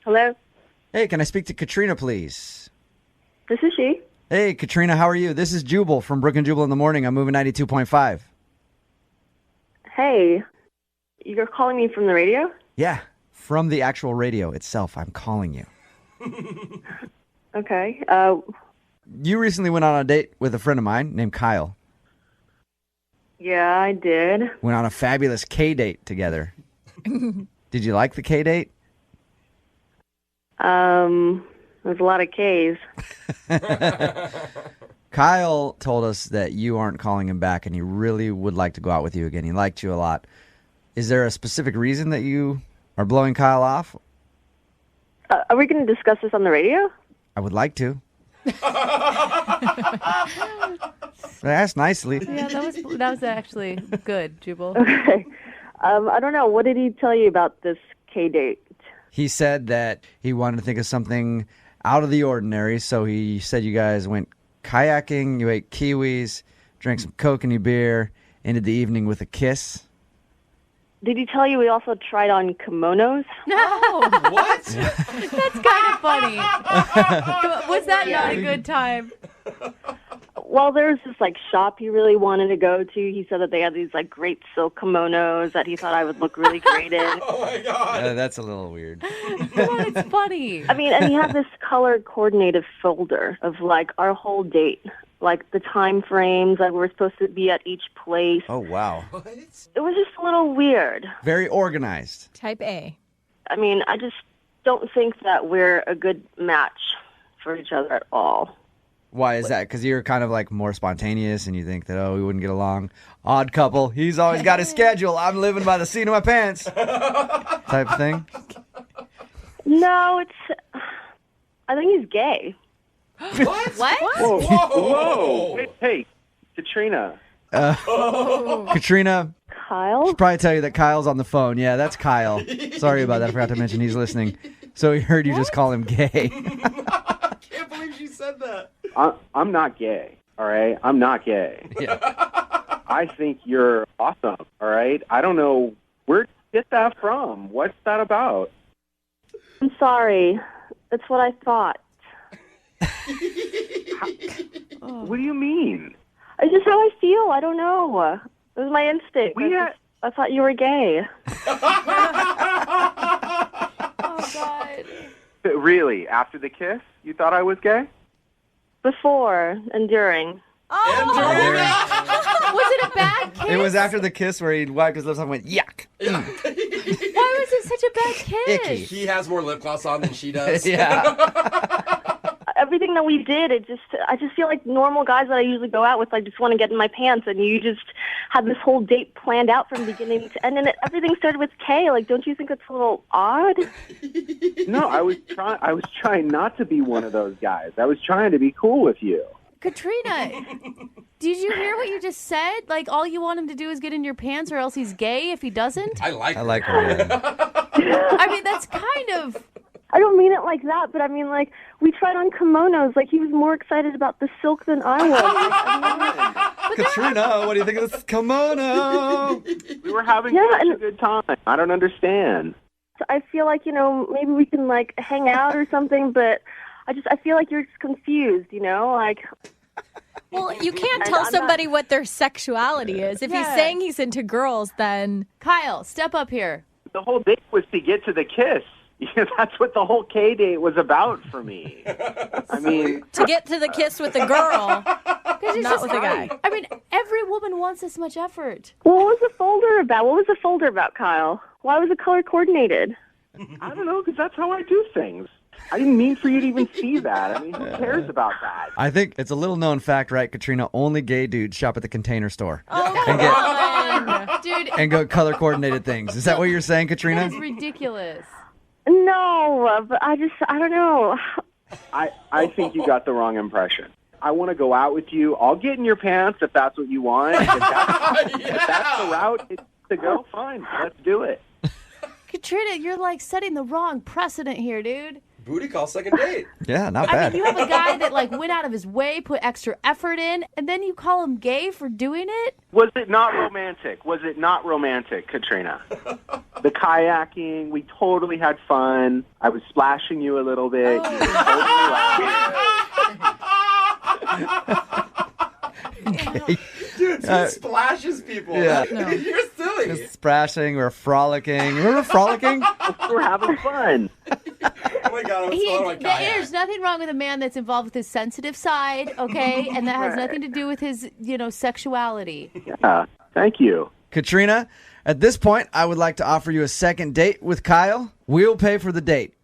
Hello,
Hey, can I speak to Katrina, please?
this is she.
Hey, Katrina, how are you? This is Jubal from Brooke and Jubal in the morning. I'm moving 92.5.
Hey, you're calling me from the radio?
Yeah, from the actual radio itself, I'm calling you.
Okay.
You recently went on a date with a friend of mine named Kyle.
Yeah, I did.
Went on a fabulous K date together. Did you like the K date?
There's a lot of K's.
Kyle told us that you aren't calling him back and he really would like to go out with you again. He liked you a lot. Is there a specific reason that you are blowing Kyle off?
Are we going to discuss this on the radio?
I would like to. Ask nicely.
Yeah, that was actually good, Jubal.
Okay. I don't know. What did he tell you about this K date?
He said that he wanted to think of something out of the ordinary, so he said you guys went kayaking, you ate kiwis, drank some coconut beer, ended the evening with a kiss.
Did he tell you we also tried on kimonos?
No.
what?
That's kind of funny. Was that not a good time?
Well, there's this shop he really wanted to go to. He said that they had these great silk kimonos that he thought I would look really great in.
Oh my God.
That's a little weird.
It's funny.
I mean, and he had this color coordinated folder of our whole date. The time frames, we're supposed to be at each place.
Oh, wow.
What?
It was just a little weird.
Very organized.
Type A.
I mean, I just don't think that we're a good match for each other at all.
Why is that? Because you're kind of more spontaneous and you think that, we wouldn't get along. Odd couple. He's always got his schedule. I'm living by the seat of my pants. Type of thing.
No, I think he's gay.
What?
What?
Whoa.
Whoa.
Hey, Katrina.
Katrina,
Kyle?
should probably tell you that Kyle's on the phone. Yeah, that's Kyle. Sorry about that. I forgot to mention he's listening. So he heard you just call him gay.
I can't believe she said that.
I'm not gay, all right? I'm not gay.
Yeah.
I think you're awesome, all right? I don't know where did you get that from. What's that about?
I'm sorry. That's what I thought.
What do you mean?
It's just how I feel. I don't know. It was my instinct. I thought you were gay.
Oh, God.
Really? After the kiss, you thought I was gay?
Before and during.
Was it a bad kiss?
It was after the kiss where he wiped his lips off and went, yuck.
Why was it such a bad kiss?
Icky.
He has more lip gloss on than she does.
Yeah.
Everything that we did, I just feel like normal guys that I usually go out with, just want to get in my pants, and you just had this whole date planned out from beginning to end, and everything started with K. Don't you think that's a little odd?
No, I was trying not to be one of those guys. I was trying to be cool with you.
Katrina, did you hear what you just said? All you want him to do is get in your pants, or else he's gay if he doesn't?
I like
her.
I mean, that's kind of...
I don't mean it like that, but I mean, we tried on kimonos. He was more excited about the silk than I was.
Katrina, what do you think of this kimono?
We were having such a good time. I don't understand.
I feel like, maybe we can, hang out or something, but I feel like you're just confused,
Well, you can't tell somebody what their sexuality is. If he's saying he's into girls, then...
Kyle, step up here.
The whole date was to get to the kiss. That's what the whole K date was about for me. I mean...
To get to the kiss with a girl,
Not
not with a guy.
I mean, every woman wants this much effort.
What was the folder about? What was the folder about, Kyle? Why was it color coordinated?
I don't know, because that's how I do things. I didn't mean for you to even see that. I mean, who cares about that?
I think it's a little known fact, right, Katrina? Only gay dudes shop at the Container Store.
Dude,
And go color coordinated things. Is that what you're saying, Katrina?
that's ridiculous.
No, but I don't know.
I think you got the wrong impression. I want to go out with you. I'll get in your pants if that's what you want. If that's the route,
to go, fine, let's do it.
Katrina, you're like setting the wrong precedent here, dude.
Booty call second date.
Yeah, not
I
bad.
mean, you have a guy that like went out of his way, put extra effort in, and then you call him gay for doing it?
Was it not romantic? Was it not romantic, Katrina? The kayaking, we totally had fun. I was splashing you a little bit. You were totally laughing.
Dude, he splashes people.
yeah.
No.
You're silly.
We're splashing, we're frolicking. Remember frolicking?
We're having fun.
Oh my God, I'm still on my kayak.
There's nothing wrong with a man that's involved with his sensitive side, okay? And that has nothing to do with his, sexuality.
Yeah, thank you.
Katrina, at this point, I would like to offer you a second date with Kyle. We'll pay for the date.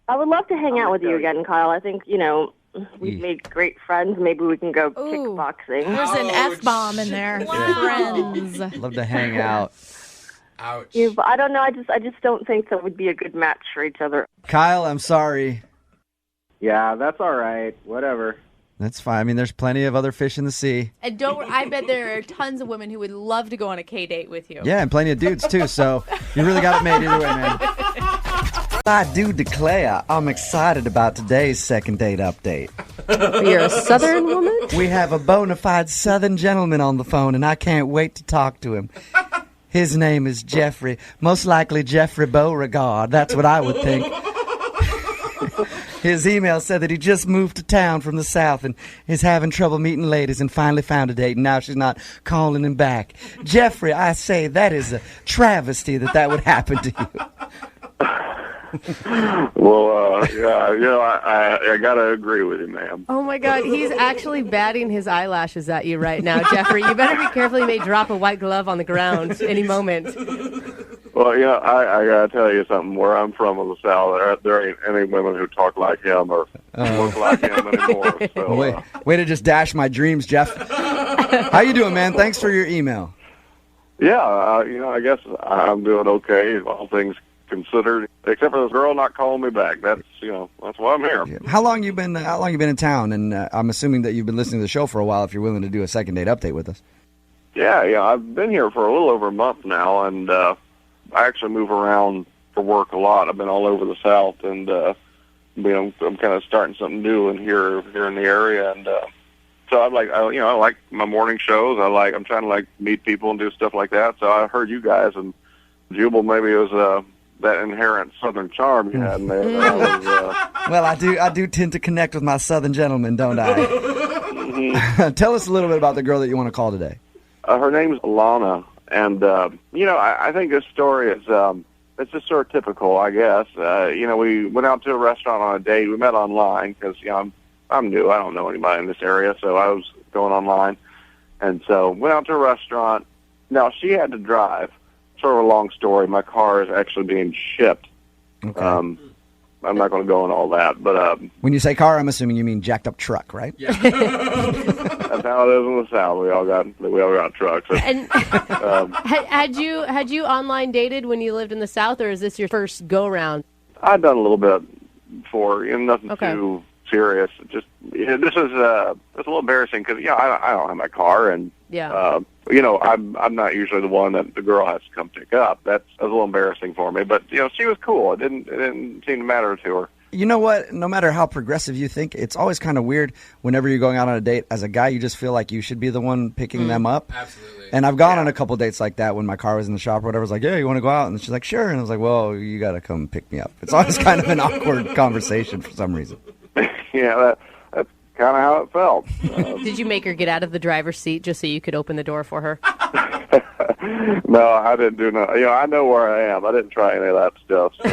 I would love to hang out with you again, Kyle. I think, we've made great friends. Maybe we can go kickboxing.
There's an F-bomb in there. Friends.
Love to hang out.
Ouch.
Yeah, but I don't know. I just don't think that would be a good match for each other.
Kyle, I'm sorry.
Yeah, that's all right. Whatever.
That's fine. I mean, there's plenty of other fish in the sea.
And I bet there are tons of women who would love to go on a K-date with you.
Yeah, and plenty of dudes, too. So you really got it made either way, man. I do declare I'm excited about today's second date update.
You're a Southern woman?
We have a bona fide Southern gentleman on the phone, and I can't wait to talk to him. His name is Jeffrey. Most likely Jeffrey Beauregard. That's what I would think. His email said that he just moved to town from the South and is having trouble meeting ladies and finally found a date, and now she's not calling him back. Jeffrey, I say that is a travesty that would happen to you.
Well, I gotta agree with you, ma'am.
Oh my God, he's actually batting his eyelashes at you right now, Jeffrey. You better be careful. He may drop a white glove on the ground any moment.
Well, I gotta tell you something. Where I'm from in the South, there ain't any women who talk like him or look like him anymore. So,
Way to just dash my dreams, Jeff. How you doing, man? Thanks for your email.
yeah, I guess I'm doing okay, all things considered, except for this girl not calling me back. That's why I'm here.
How long you been in town? And I'm assuming that you've been listening to the show for a while. If you're willing to do a second date update with us.
Yeah, I've been here for a little over a month now, and I actually move around for work a lot. I've been all over the South, and I'm kind of starting something new here in the area, and so I like my morning shows. I'm trying to meet people and do stuff like that. So I heard you guys, and Jubal, maybe it was that inherent Southern charm you had in there.
Well, I do tend to connect with my Southern gentlemen, don't I?
Tell us a little bit about the girl that you want to call today.
Her name's Alana, and I think this story is it's just sort of typical, I guess. We went out to a restaurant on a date. We met online because I'm new. I don't know anybody in this area, so I was going online, and so went out to a restaurant. Now she had to drive. Sort of a long story. My car is actually being shipped.
Okay.
I'm not going to go on all that, but
when you say car, I'm assuming you mean jacked up truck, right?
Yeah. That's how it is in the South. We all got trucks.
And had you online dated when you lived in the South, or is this your first go round?
I've done a little bit before. Nothing too serious. Just this is it's a little embarrassing because I don't have my car, and I'm not usually the one that the girl has to come pick up. That's a little embarrassing for me. But she was cool. It didn't seem to matter to her.
You know what? No matter how progressive you think, it's always kind of weird whenever you're going out on a date. As a guy, you just feel like you should be the one picking them up.
Absolutely.
And I've gone on a couple dates like that when my car was in the shop or whatever. I was like, yeah, you want to go out? And she's like, sure. And I was like, well, you got to come pick me up. It's always kind of an awkward conversation for some reason.
Yeah, that's kind of how it felt.
Did you make her get out of the driver's seat just so you could open the door for her?
No, I didn't do no. I know where I am. I didn't try any of that stuff. So,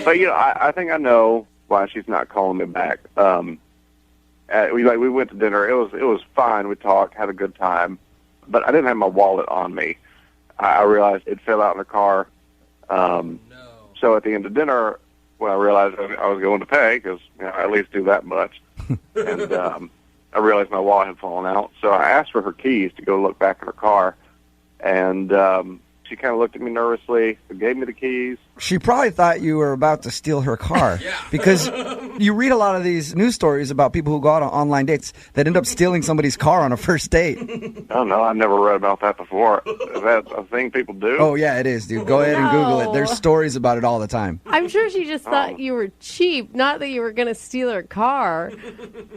but I think I know why she's not calling me back. We went to dinner. It was fine. We talked, had a good time, but I didn't have my wallet on me. I realized it fell out in the car. So at the end of dinner, when I realized I was going to pay, because I at least do that much, and I realized my wallet had fallen out. So I asked for her keys to go look back in her car, and she kind of looked at me nervously, gave me the keys.
She probably thought you were about to steal her car because
You read a lot of these news stories about people who go out on online dates that end up stealing somebody's car on a first date.
Oh, no, I've never read about that before. Is that a thing people do?
Oh, yeah, it is, dude. Go ahead and Google it. There's stories about it all the time.
I'm sure she just thought you were cheap, not that you were going to steal her car.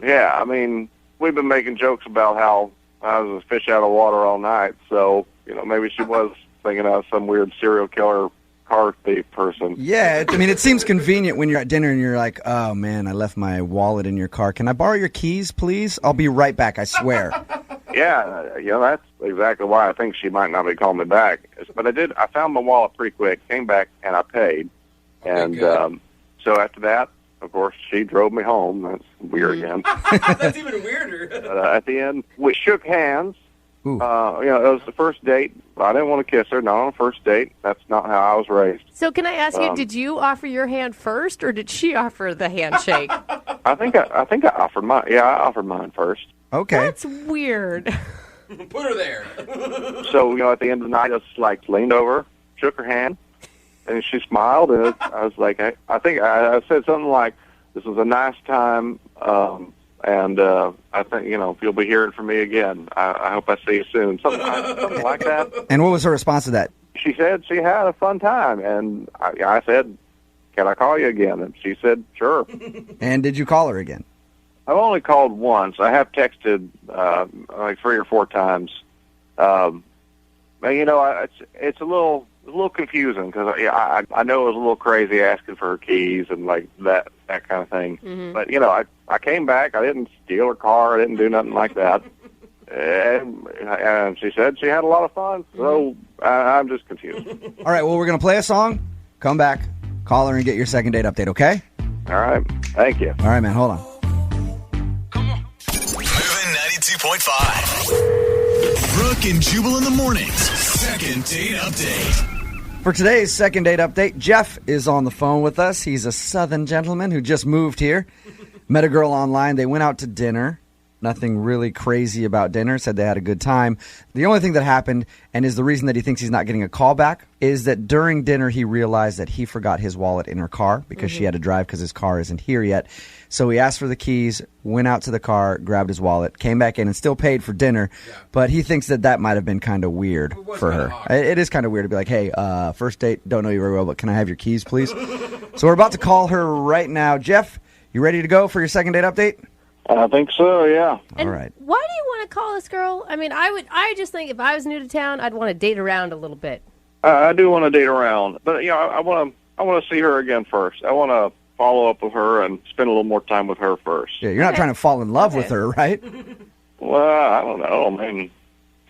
Yeah, I mean, we've been making jokes about how I was a fish out of water all night, so, maybe she was thinking I was some weird serial killer car thief person.
Yeah, I mean, it seems convenient when you're at dinner and you're like, oh, man, I left my wallet in your car. Can I borrow your keys, please? I'll be right back, I swear.
Yeah, that's exactly why I think she might not be calling me back. But I found my wallet pretty quick, came back, and I paid. And so after that, of course, she drove me home. That's weird again.
That's even weirder.
But at the end, we shook hands. It was the first date. I didn't want to kiss her. Not on a first date. That's not how I was raised.
So can I ask you, did you offer your hand first, or did she offer the handshake?
I think I offered mine. Yeah, I offered mine first.
Okay.
That's weird.
Put her there.
So, at the end of the night, I just leaned over, shook her hand, and she smiled, and I was like, I think I said something like, this was a nice time, and I think, if you'll be hearing from me again, I hope I see you soon. Something like that.
And what was her response to that?
She said she had a fun time, and I said, can I call you again? And she said, sure.
And did you call her again?
I've only called once. I have texted like 3 or 4 times. But, it's a little confusing because I know it was a little crazy asking for her keys and like that kind of thing. Mm-hmm. But I came back. I didn't steal her car. I didn't do nothing like that. And she said she had a lot of fun. So I'm just confused.
All right. Well, we're gonna play a song. Come back, call her, and get your second date update. Okay?
All right. Thank you.
All right, man. Hold on.
Moving 92.5. Brooke and Jubal in the mornings. Second date update.
For today's second date update, Jeff is on the phone with us. He's a Southern gentleman who just moved here. Met a girl online. They went out to dinner. Nothing really crazy about dinner. Said they had a good time. The only thing that happened, and is the reason that he thinks he's not getting a call back, is that during dinner he realized that he forgot his wallet in her car because she had to drive because his car isn't here yet. So he asked for the keys, went out to the car, grabbed his wallet, came back in and still paid for dinner. Yeah. But he thinks that might have been kind of weird for her. It is kind of weird to be like, hey, first date, don't know you very well, but can I have your keys, please? So we're about to call her right now. Jeff, you ready to go for your second date update?
I think so, yeah.
And
all right.
Why do you want to call this girl? I mean, I just think if I was new to town, I'd want to date around a little bit.
I do want to date around, but I want to see her again first. I want to follow up with her and spend a little more time with her first.
Yeah, you're not trying to fall in love with her, right?
Well, I don't know. I mean,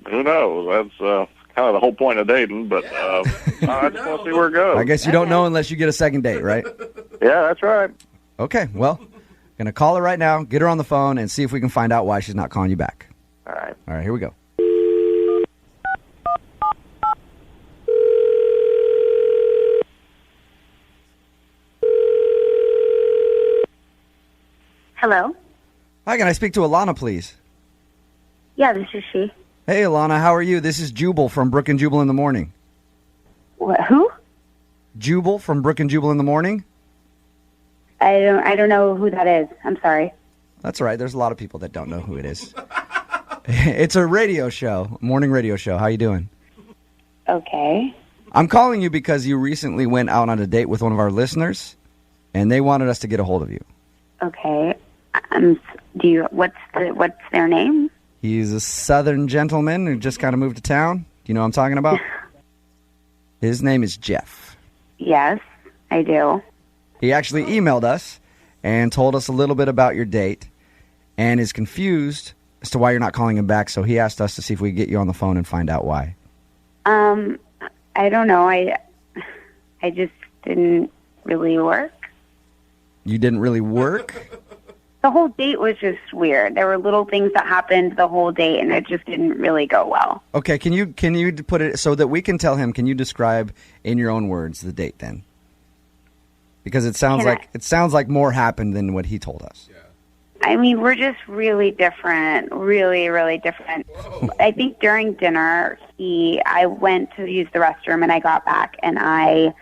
who knows? That's kind of the whole point of dating, but I just want to see where it goes.
I guess you don't know unless you get a second date, right?
Yeah, that's right.
Okay, well, going to call her right now, get her on the phone, and see if we can find out why she's not calling you back.
All right.
All right, here we go.
Hello?
Hi, can I speak to Alana, please?
Yeah, this is she.
Hey, Alana, how are you? This is Jubal from Brooke and Jubal in the morning.
What, who?
Jubal from Brooke and Jubal in the morning.
I don't know who that is. I'm sorry.
That's all right. There's a lot of people that don't know who it is. It's a radio show, morning radio show. How you doing?
Okay.
I'm calling you because you recently went out on a date with one of our listeners, and they wanted us to get a hold of you.
Okay. What's their name?
He's a Southern gentleman who just kind of moved to town. Do you know what I'm talking about? His name is Jeff.
Yes, I do.
He actually emailed us and told us a little bit about your date and is confused as to why you're not calling him back, so he asked us to see if we could get you on the phone and find out why.
I don't know. I just didn't really work.
You didn't really work?
The whole date was just weird. There were little things that happened the whole date, and it just didn't really go well.
Okay, can you put it so that we can tell him? Can you describe in your own words the date then? Because it sounds like more happened than what he told us. Yeah.
I mean, we're just really different, really, really different. Whoa. I think during dinner, I went to use the restroom, and I got back, and I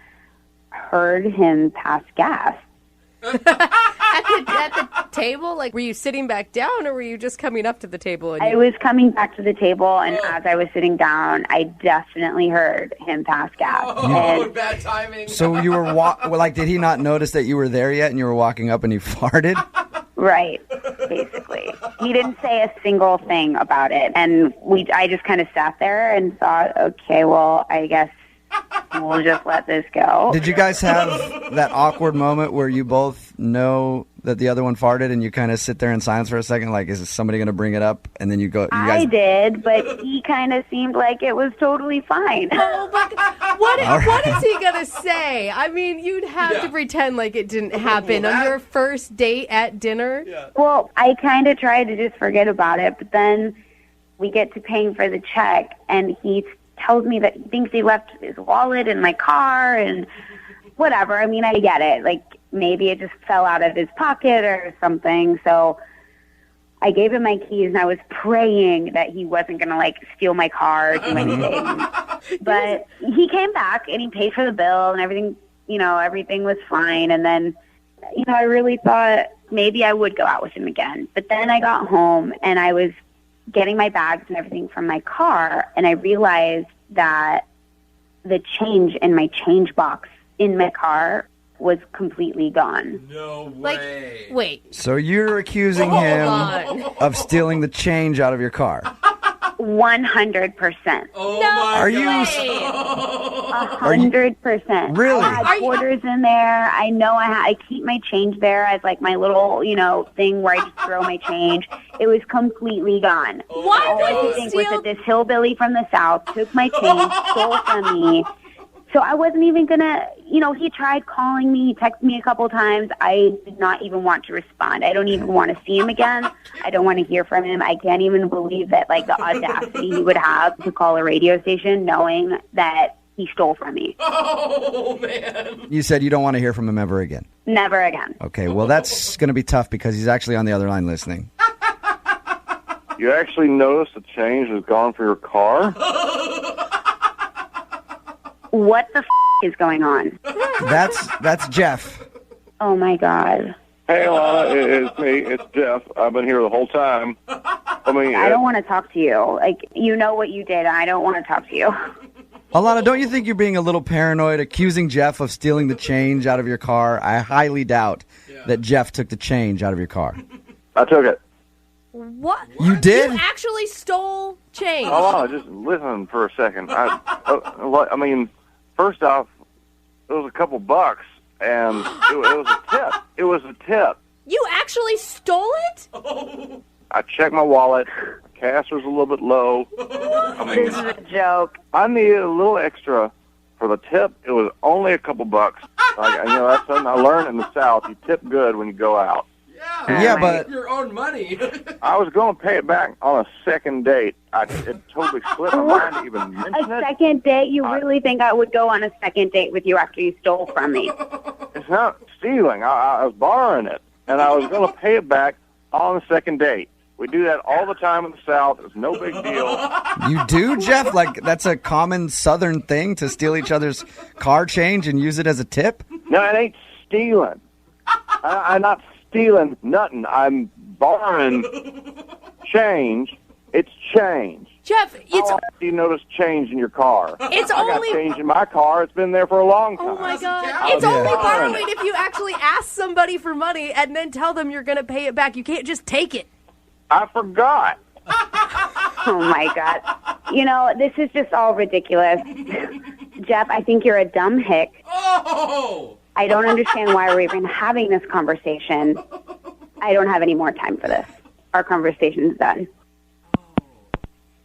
heard him pass gas.
At at the table? Like, were you sitting back down, or were you just coming up to the table? And
I was coming back to the table, and as I was sitting down, I definitely heard him pass gas.
Oh, bad timing.
So you were like, did he not notice that you were there yet, and you were walking up and he farted?
Right, basically. He didn't say a single thing about it, and I just kind of sat there and thought, okay, well, I guess we'll just let this go.
Did you guys have that awkward moment where you both know that the other one farted and you kind of sit there in silence for a second, like, is somebody going to bring it up? And then you go,
I did, but he kind of seemed like it was totally fine.
Oh, but what is he going to say? I mean, you'd have to pretend like it didn't happen on your first date at dinner.
Yeah.
Well, I kind of tried to just forget about it, but then we get to paying for the check, and he tells me that he thinks he left his wallet in my car and whatever. I mean, I get it. Like, maybe it just fell out of his pocket or something. So I gave him my keys, and I was praying that he wasn't going to, like, steal my car or do anything. But he came back, and he paid for the bill, and everything, everything was fine. And then, I really thought maybe I would go out with him again. But then I got home, and I was getting my bags and everything from my car, and I realized that the change in my change box in my car was completely gone.
No way.
Like, wait.
So you're accusing him of stealing the change out of your car.
100%.
Oh,
No
my
Are you-
God.
100%.
Really?
I had quarters in there. I know I keep my change there as like my little, thing where I just throw my change. It was completely gone.
Why
All I
would
could
he
think was
steal?
that this hillbilly from the South took my change, stole from me. So I wasn't even gonna, he tried calling me, he texted me a couple times. I did not even want to respond. I don't even want to see him again. I don't want to hear from him. I can't even believe that, like, the audacity he would have to call a radio station knowing that he stole from me.
Oh, man.
You said you don't want to hear from him ever again.
Never again.
Okay, well, that's going to be tough because he's actually on the other line listening.
You actually noticed the change was gone for your car?
What the is going on?
That's Jeff.
Oh, my God.
Hey, Lana, it's me. It's Jeff. I've been here the whole time. I
don't want to talk to you. Like, you know what you did. I don't want to talk to you.
Alana, don't you think you're being a little paranoid, accusing Jeff of stealing the change out of your car? I highly doubt that Jeff took the change out of your car.
I took it.
What?
You did?
You actually stole change.
Alana, just listen for a second. First off, it was a couple bucks, and it was a tip. It was a tip.
You actually stole it?
I checked my wallet. Cash was a little bit low.
This is a joke.
I needed a little extra for the tip. It was only a couple bucks. That's something I learned in the South. You tip good when you go out.
Yeah, but
Your own money.
I was going to pay it back on a second date. It totally slipped my mind to even mention
A
it.
second date? You really think I would go on a second date with you after you stole from me?
It's not stealing. I was borrowing it, and I was going to pay it back on the second date. We do that all the time in the South. It's no big deal.
you do, Jeff? Like, that's a common Southern thing to steal each other's car change and use it as a tip?
No, it ain't stealing. I'm not stealing nothing. I'm borrowing change. It's change.
Jeff, it's...
How often do you notice change in your car?
It's
I
only...
got change in my car. It's been there for a long time.
Oh, my God. It's only borrowing if you actually ask somebody for money and then tell them you're going to pay it back. You can't just take it.
I forgot.
Oh, my God. This is just all ridiculous. Jeff, I think you're a dumb hick.
Oh!
I don't understand why we're even having this conversation. I don't have any more time for this. Our conversation's done.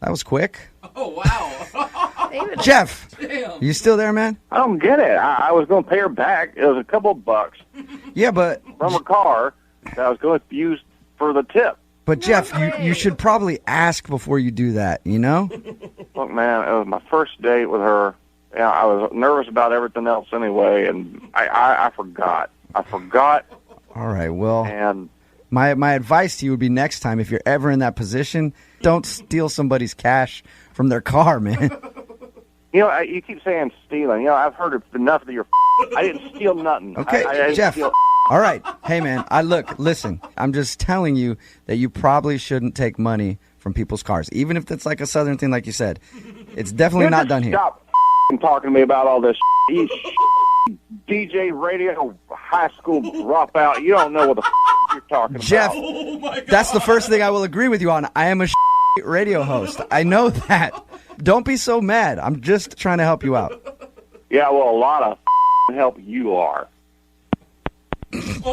That was quick.
Oh, wow.
Jeff,
Damn.
you still there, man?
I don't get it. I was going to pay her back. It was a couple bucks
Yeah, but
from a car that I was going to use for the tip.
Jeff, you should probably ask before you do that, you know?
Look, man, it was my first date with her. I was nervous about everything else anyway, and I forgot.
All right, well,
And
my advice to you would be next time, if you're ever in that position, don't steal somebody's cash from their car, man.
you keep saying stealing. I've heard enough of your. I didn't steal nothing.
Okay,
I didn't
Jeff.
steal
All right. Hey, man, listen, I'm just telling you that you probably shouldn't take money from people's cars, even if it's like a Southern thing, like you said. It's definitely not done here.
Stop talking to me about all this. You DJ radio high school dropout. You don't know what the you're talking
Jeff,
about.
that's the first thing I will agree with you on. I am a radio host. I know that. Don't be so mad. I'm just trying to help you out.
Yeah, well, a lot of help you are.
Did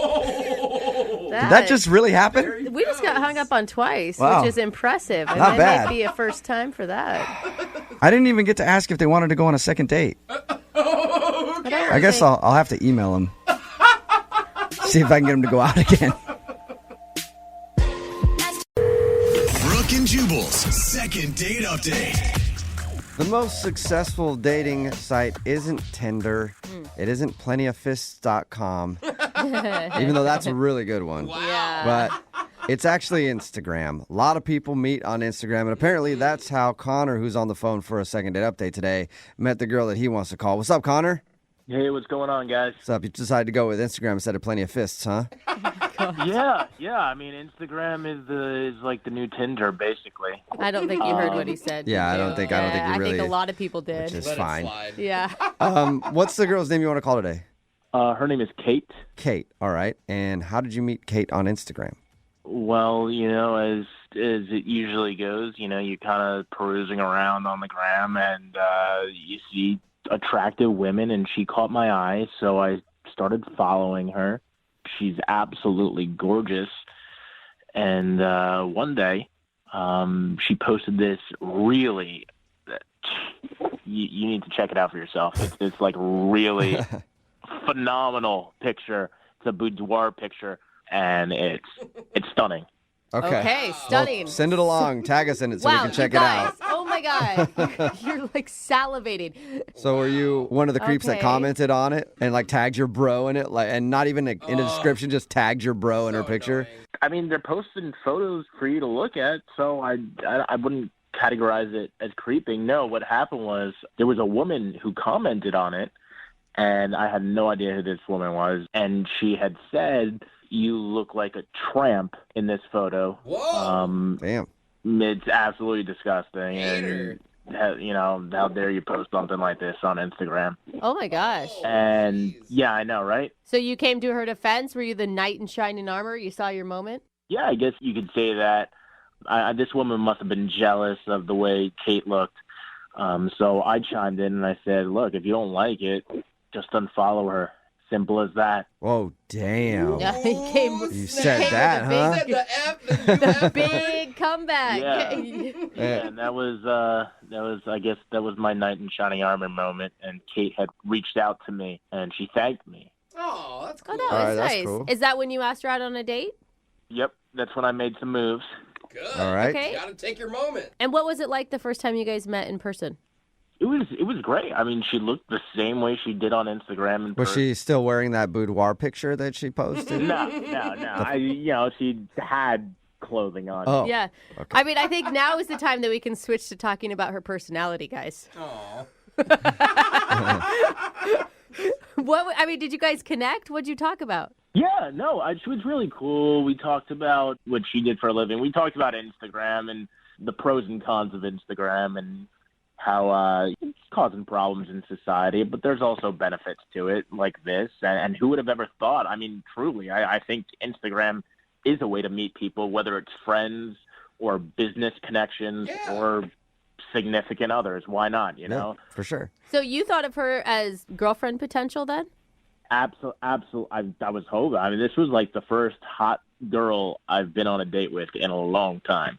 that just really happen?
We just got hung up on twice,
Wow.
which is impressive. And
Not
that
bad.
might be a first time for that.
I didn't even get to ask if they wanted to go on a second date. I guess I'll have to email them. See if I can get them to go out again.
Brooke and Jubal's second date update.
The most successful dating site isn't Tinder. It isn't plentyoffists.com, even though that's a really good one.
Yeah.
But it's actually Instagram. A lot of people meet on Instagram, and apparently that's how Connor, who's on the phone for a second date update today, met the girl that he wants to call. What's up, Connor?
Hey, what's going on, guys?
What's up? You decided to go with Instagram instead of Plenty of Fists, huh?
Yeah. I mean, Instagram is like the new Tinder, basically.
I don't think you heard what he said.
Yeah,
did
I
you?
don't think you
I
really.
think a lot of people did.
Which is fine.
Yeah.
What's the girl's name you want to call today?
Her name is Kate.
Kate. All right. And how did you meet Kate on Instagram?
Well, as it usually goes, you kind of perusing around on the gram, and you see attractive women, and she caught my eye, so I started following her. She's absolutely gorgeous. And one day, she posted this really, you need to check it out for yourself. It's like really phenomenal picture. It's a boudoir picture, and it's stunning.
Okay, stunning.
Well, send it along. Tag us in it so we can check
you
it
guys.
out.
Oh my God. You're like salivating.
So were you one of the creeps that
Okay.
commented on it and like tagged your bro in it, and not even in a description, just tagged your bro in her picture?
I mean, they're posting photos for you to look at, so I wouldn't categorize it as creeping. No, what happened was there was a woman who commented on it, and I had no idea who this woman was, and she had said, "You look like a tramp in this photo."
Whoa! Damn.
It's absolutely disgusting. And, how dare you post something like this on Instagram?
Oh my gosh.
And yeah, I know, right?
So you came to her defense? Were you the knight in shining armor? You saw your moment?
Yeah, I guess you could say that. This woman must have been jealous of the way Kate looked. So I chimed in and I said, look, if you don't like it, just unfollow her. Simple as that.
Whoa, damn.
Yeah, he came.
You said that, huh?
The big comeback.
Yeah. And that was I guess that was my knight in shining armor moment, and Kate had reached out to me and she thanked me.
Oh, that's cool.
Oh, no,
All right,
that's
that's
nice.
cool.
Is that when you asked her out on a date?
Yep, that's when I made some moves.
Good.
All right.
Okay.
Got to take your moment.
And what was it like the first time you guys met in person?
It was great. I mean, she looked the same way she did on Instagram. In
Was
person.
she still wearing that boudoir picture that she posted?
No. She had clothing on.
Oh.
Yeah.
Okay.
I mean, I think now is the time that we can switch to talking about her personality, guys.
Oh.
Did you guys connect? What'd you talk about?
Yeah, no, she was really cool. We talked about what she did for a living. We talked about Instagram and the pros and cons of Instagram and how it's causing problems in society, but there's also benefits to it like this. And who would have ever thought? I mean, truly, I think Instagram is a way to meet people, whether it's friends or business connections or significant others. Why not, you know?
Yeah, for sure.
So you thought of her as girlfriend potential then?
Absolutely. I was hoping. I mean, this was like the first hot girl I've been on a date with in a long time.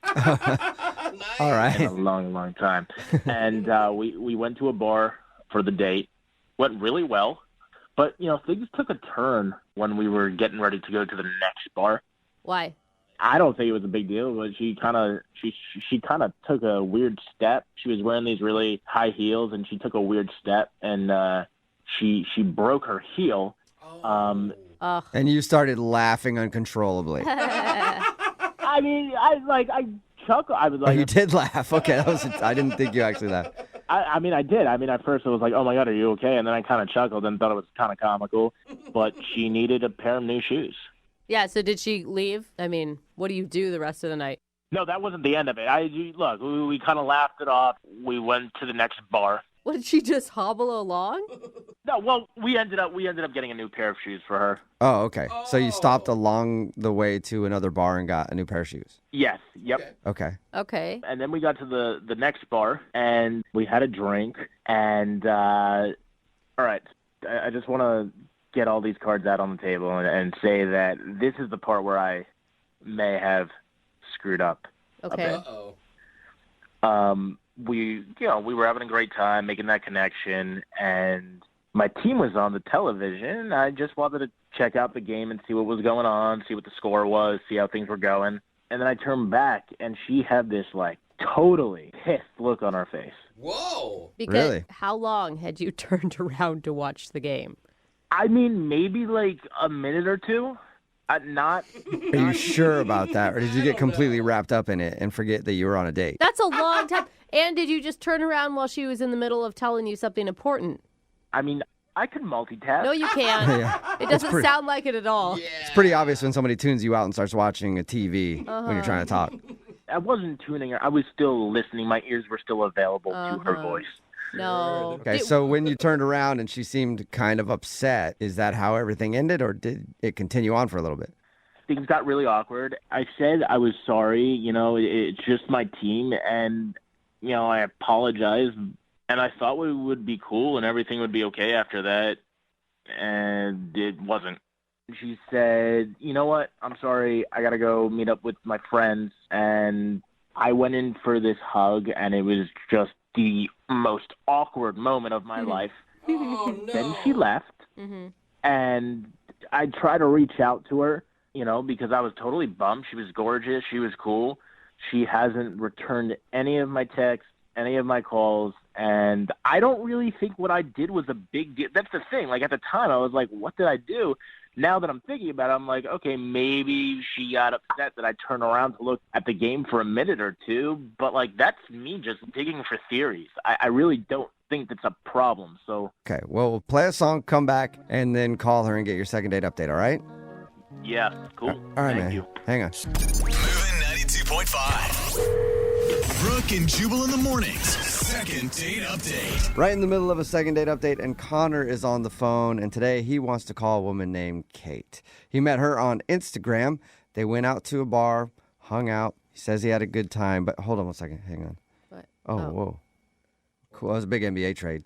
All right.
In a long, long time. And we went to a bar for the date. Went really well. But, things took a turn when we were getting ready to go to the next bar.
Why?
I don't think it was a big deal, but she kind of took a weird step. She was wearing these really high heels, and she took a weird step, and she broke her heel.
And you started laughing uncontrollably.
I mean, I chuckled. I was like,
Oh, you did laugh. Okay, I didn't think you actually laughed.
I mean, I did. I mean, at first it was like, oh my God, are you okay? And then I kind of chuckled and thought it was kind of comical. but she needed a pair of new shoes.
Yeah, so did she leave? I mean, what do you do the rest of the night?
No, that wasn't the end of it. Look, we kind of laughed it off. We went to the next bar.
What, did she just hobble along?
No, well, we ended up getting a new pair of shoes for her.
Oh, okay. So you stopped along the way to another bar and got a new pair of shoes.
Yes. Yep.
Okay.
Okay.
And then we got to the next bar, and we had a drink. And all right, I just want to get all these cards out on the table and say that this is the part where I may have screwed up.
Okay.
We were having a great time making that connection, and my team was on the television. I just wanted to check out the game and see what was going on, see what the score was, see how things were going. And then I turned back, and she had this, totally pissed look on her face.
Whoa!
Because
Really?
how long had you turned around to watch the game?
I mean, maybe, a minute or two. Not.
Are you sure about that? Or did you get completely wrapped up in it and forget that you were on a date?
That's a long time. And did you just turn around while she was in the middle of telling you something important?
I mean, I could multitask.
No, you can't.
Yeah.
It doesn't sound like it at all.
It's pretty obvious when somebody tunes you out and starts watching a TV when you're trying to talk.
I wasn't tuning her. I was still listening. My ears were still available to her voice.
No.
Okay, so when you turned around and she seemed kind of upset, is that how everything ended, or did it continue on for a little bit?
Things got really awkward. I said I was sorry. It's just my team, and, I apologized. And I thought we would be cool and everything would be okay after that, and it wasn't. She said, you know what, I'm sorry, I got to go meet up with my friends. And I went in for this hug, and it was just the most awkward moment of my life.
Oh, no.
Then she left, and I tried to reach out to her, because I was totally bummed. She was gorgeous. She was cool. She hasn't returned any of my texts, any of my calls, and I don't really think what I did was a big deal. That's the thing. At the time, I was like, what did I do? Now that I'm thinking about it, I'm like, okay, maybe she got upset that I turned around to look at the game for a minute or two, but, that's me just digging for theories. I really don't think that's a problem, so... Okay,
well, we'll play a song, come back, and then call her and get your second date update, all right?
Yeah, cool.
All right,
Thank
man.
you.
Hang on.
Moving 92.5. Brooke and Jubal in the mornings. Second date update.
Right in the middle of a second date update, and Connor is on the phone, and today he wants to call a woman named Kate. He met her on Instagram. They went out to a bar, hung out. He says he had a good time, but hold on one second. Hang on.
What?
Oh, whoa. Cool. That was a big NBA trade.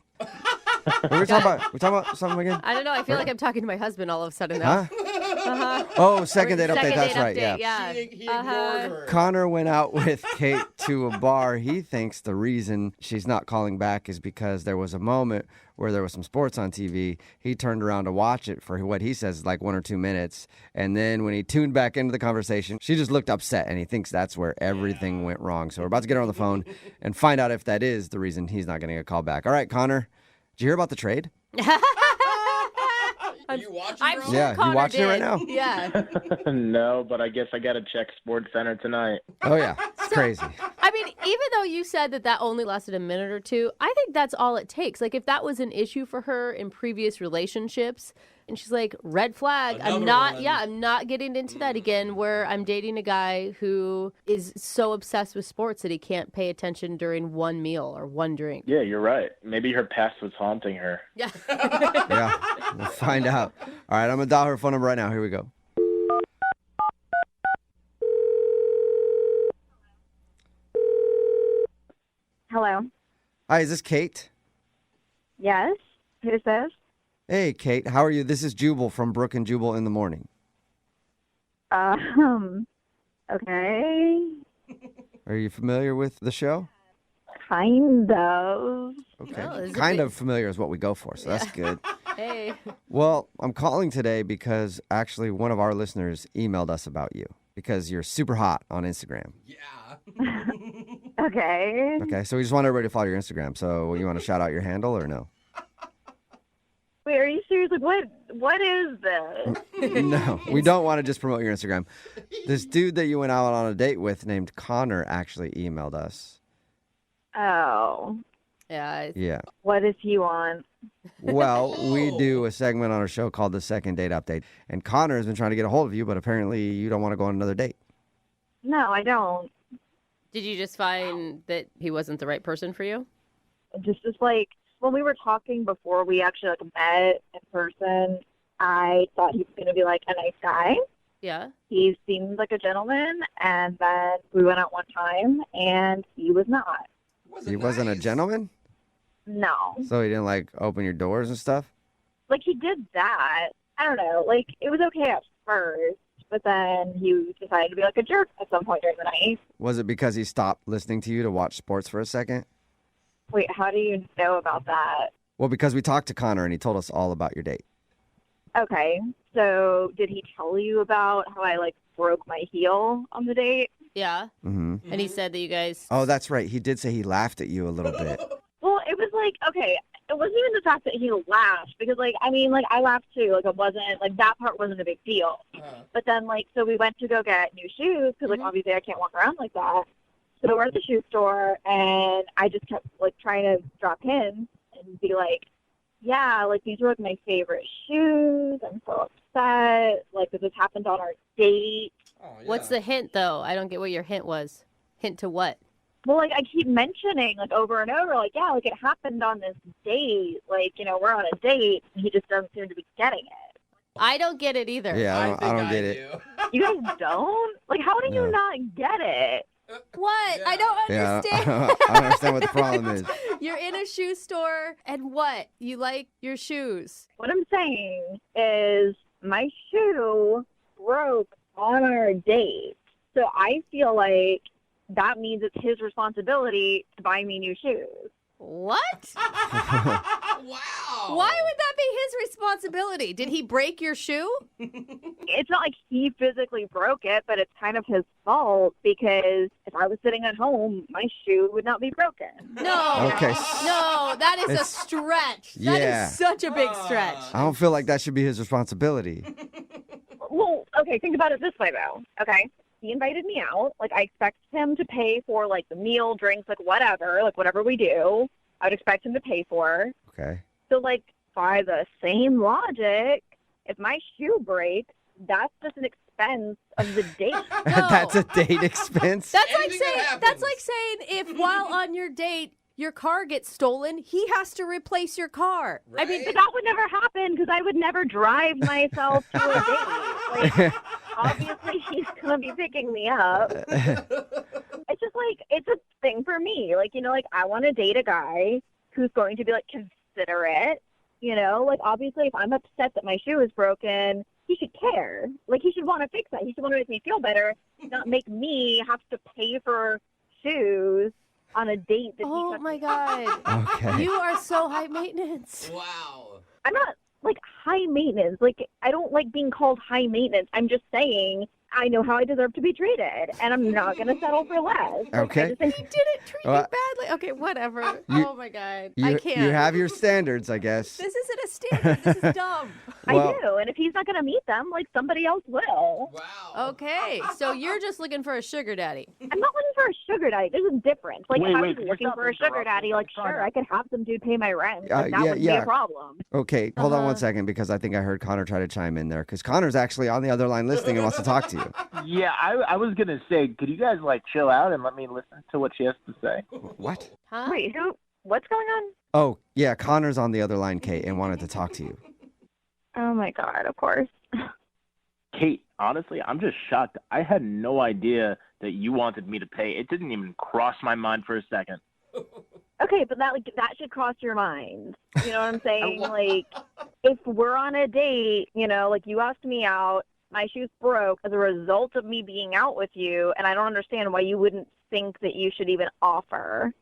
We're talking about something again?
I don't know. I feel like I'm talking to my husband all of a sudden now.
Huh? Oh, second date update. That's right.
Update,
Yeah.
He ignored her.
Connor went out with Kate to a bar. He thinks the reason she's not calling back is because there was a moment where there was some sports on TV. He turned around to watch it for what he says is 1 or 2 minutes. And then when he tuned back into the conversation, she just looked upset, and he thinks that's where everything went wrong. So we're about to get her on the phone and find out if that is the reason he's not getting a call back. All right, Connor, did you hear about the trade?
Are you watching,
I'm
bro?
sure
Yeah, you
Connor
watching it right
did.
now?
Yeah.
No, but I guess I got to check Sports Center tonight.
Oh, yeah. It's crazy.
I mean, even though you said that only lasted a minute or two, I think that's all it takes. If that was an issue for her in previous relationships, and she's like, red flag. I'm not getting into that again, where I'm dating a guy who is so obsessed with sports that he can't pay attention during one meal or one drink.
Yeah, you're right. Maybe her past was haunting her.
Yeah.
Yeah, we'll find out. All right, I'm going to dial her phone number right now. Here we go.
Hello.
Hi, is this Kate?
Yes. Who's this?
Hey, Kate. How are you? This is Jubal from Brooke and Jubal in the morning.
Okay.
Are you familiar with the show?
Kind of.
Okay.
Oh, this is a
Kind
bit-
of familiar is what we go for, so that's good.
Hey.
Well, I'm calling today because actually one of our listeners emailed us about you because you're super hot on Instagram.
Yeah.
Okay.
Okay, so we just want everybody to follow your Instagram. So you want to shout out your handle or no?
Wait, are you serious? What is this?
No, we don't want to just promote your Instagram. This dude that you went out on a date with named Connor actually emailed us.
Oh.
Yeah.
Yeah.
What does he want?
Well, we do a segment on our show called the Second Date Update. And Connor has been trying to get a hold of you, but apparently you don't want to go on another date.
No, I don't.
Did you just find that he wasn't the right person for you?
Just like when we were talking before we actually like met in person, I thought he was going to be like a nice guy.
Yeah.
He seemed like a gentleman, and then we went out one time, and he was not.
He wasn't a gentleman?
No.
So he didn't, like, open your doors and stuff?
Like, he did that. I don't know. Like, it was okay at first, but then he decided to be like a jerk at some point during the night.
Was it because he stopped listening to you to watch sports for a second?
Wait, how do you know about that?
Well, because we talked to Connor and he told us all about your date.
Okay, so did he tell you about how I, like, broke my heel on the date?
Yeah.
Mm-hmm.
And he said that you guys...
Oh, that's right. He did say he laughed at you a little bit.
Well, it was like, okay, it wasn't even the fact that he laughed, because, like, I mean, like, I laughed too. Like, it wasn't, like, that part wasn't a big deal. But then, like, so we went to go get new shoes, because, like, obviously I can't walk around like that. So we're at the shoe store, and I just kept, like, trying to drop hints and be like, yeah, like, these were, like, my favorite shoes. I'm so upset. Like, this happened on our date.
What's the hint, though? I don't get what your hint was. Hint to what?
Well, like, I keep mentioning, like, over and over, like, yeah, like, it happened on this date. Like, you know, we're on a date, and he just doesn't seem to be getting it.
I don't get it either.
Yeah, I don't get it.
You guys don't? Like, how do you not get it?
What? I don't
Yeah,
understand.
I don't understand what the problem is.
You're in a shoe store, and what? You like your shoes.
What I'm saying is my shoe broke on our date. So I feel like that means it's his responsibility to buy me new shoes.
What?
Wow.
Why would that be his responsibility? Did he break your shoe?
It's not like he physically broke it, but it's kind of his fault, because if I was sitting at home, my shoe would not be broken.
No.
Okay.
No, that is a
It's-
stretch. That
Yeah.
is such a big stretch.
I don't feel like that should be his responsibility.
Well, okay, think about it this way, though. Okay, he invited me out. Like, I expect him to pay for, like, the meal, drinks, like, whatever we do, I would expect him to pay for.
Okay.
So, like, by the same logic, if my shoe breaks, that's just an expense of the date.
That's a date expense?
That's like saying if while on your date your car gets stolen, he has to replace your car.
I mean, but that would never happen, because I would never drive myself to a date. Like, obviously, he's going to be picking me up. It's just like, it's a thing for me. Like, you know, like, I want to date a guy who's going to be, like, considerate. You know, like, obviously, if I'm upset that my shoe is broken, he should care. Like, he should want to fix that. He should want to make me feel better, not make me have to pay for shoes on a date that
Oh my God.
Okay.
You are so high maintenance.
Wow.
I'm not, like, high maintenance. Like, I don't like being called high maintenance. I'm just saying I know how I deserve to be treated, and I'm not going to settle for less. Like,
Okay.
I just think
He didn't treat you badly. Okay, whatever.
You-
Oh my God.
You,
I can't.
You have your standards, I guess.
This isn't a standard. This is dumb.
Well-
I do, and if he's not going to meet them, like, somebody else will.
Wow.
Okay, so you're just looking for a sugar daddy.
I'm not looking for a sugar daddy. There's a difference. Like,
Wait,
if I
wait,
was
can you
looking
stop
for a sugar
interrupting?
daddy, like,
I'm trying
sure,
to-
I could have some dude pay my rent. Like, that
yeah,
wouldn't be
yeah.
a problem.
Okay, hold on
Uh-huh.
one second, because I think I heard Connor try to chime in there, because Connor's actually on the other line listening and wants to talk to you.
Yeah, I was gonna say, could you guys like chill out and let me listen to what she has to say?
What?
Huh?
Wait, what's going on?
Oh, yeah, Connor's on the other line, Kate, and wanted to talk to you.
Oh, my God, of course.
Kate, honestly, I'm just shocked. I had no idea that you wanted me to pay. It didn't even cross my mind for a second.
Okay, but that should cross your mind. You know what I'm saying? Like, if we're on a date, you know, like, you asked me out, my shoes broke as a result of me being out with you, and I don't understand why you wouldn't think that you should even offer.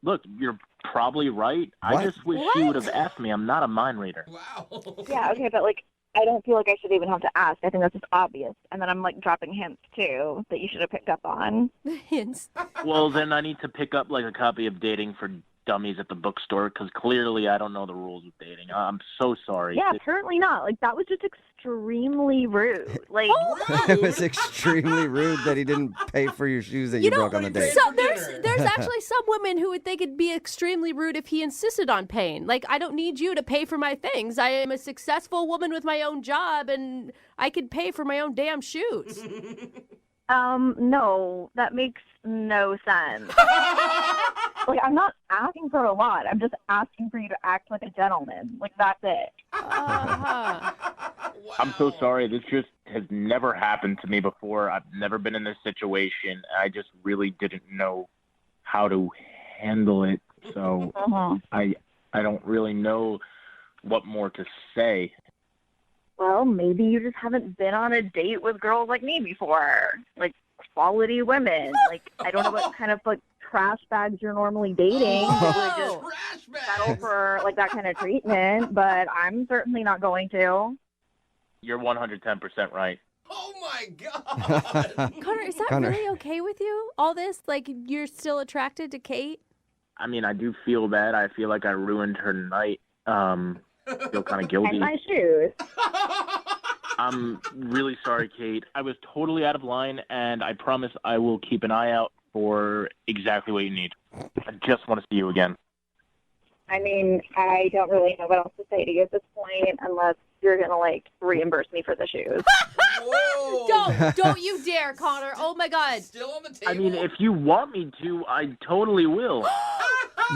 Look, you're probably right.
What?
I just wish she would have asked me. I'm not a mind reader.
Wow.
Yeah, okay, but, like, I don't feel like I should even have to ask. I think that's just obvious. And then I'm, like, dropping hints, too, that you should have picked up on.
Hints.
Well, then I need to pick up like a copy of Dating for dummies at the bookstore because clearly I don't know the rules of dating. I'm so sorry.
Yeah, apparently not. Like, that was just extremely rude. Like,
It was extremely rude that he didn't pay for your shoes that you broke on the date.
So there's actually some women who would think it'd be extremely rude if he insisted on paying. Like, I don't need you to pay for my things. I am a successful woman with my own job, and I could pay for my own damn shoes.
no, that makes no sense. Like, I'm not asking for a lot. I'm just asking for you to act like a gentleman. Like, that's it.
I'm so sorry. This just has never happened to me before. I've never been in this situation. I just really didn't know how to handle it. So I don't really know what more to say.
Well, maybe you just haven't been on a date with girls like me before. Like, quality women. Like, I don't know what kind of, like, trash bags you're normally dating. That would just settle for, like, that kind of treatment. But I'm certainly not going to.
You're 110% right.
Oh, my God.
Connor, is that really okay with you? All this? Like, you're still attracted to Kate?
I mean, I do feel bad. I feel like I ruined her night. Feel kind of guilty.
And my shoes.
I'm really sorry, Kate. I was totally out of line, and I promise I will keep an eye out for exactly what you need. I just want to see you again.
I mean, I don't really know what else to say to you at this point unless you're going to, like, reimburse me for the shoes.
Don't you dare, Connor. Oh, my God.
Still on the table?
I mean, if you want me to, I totally will.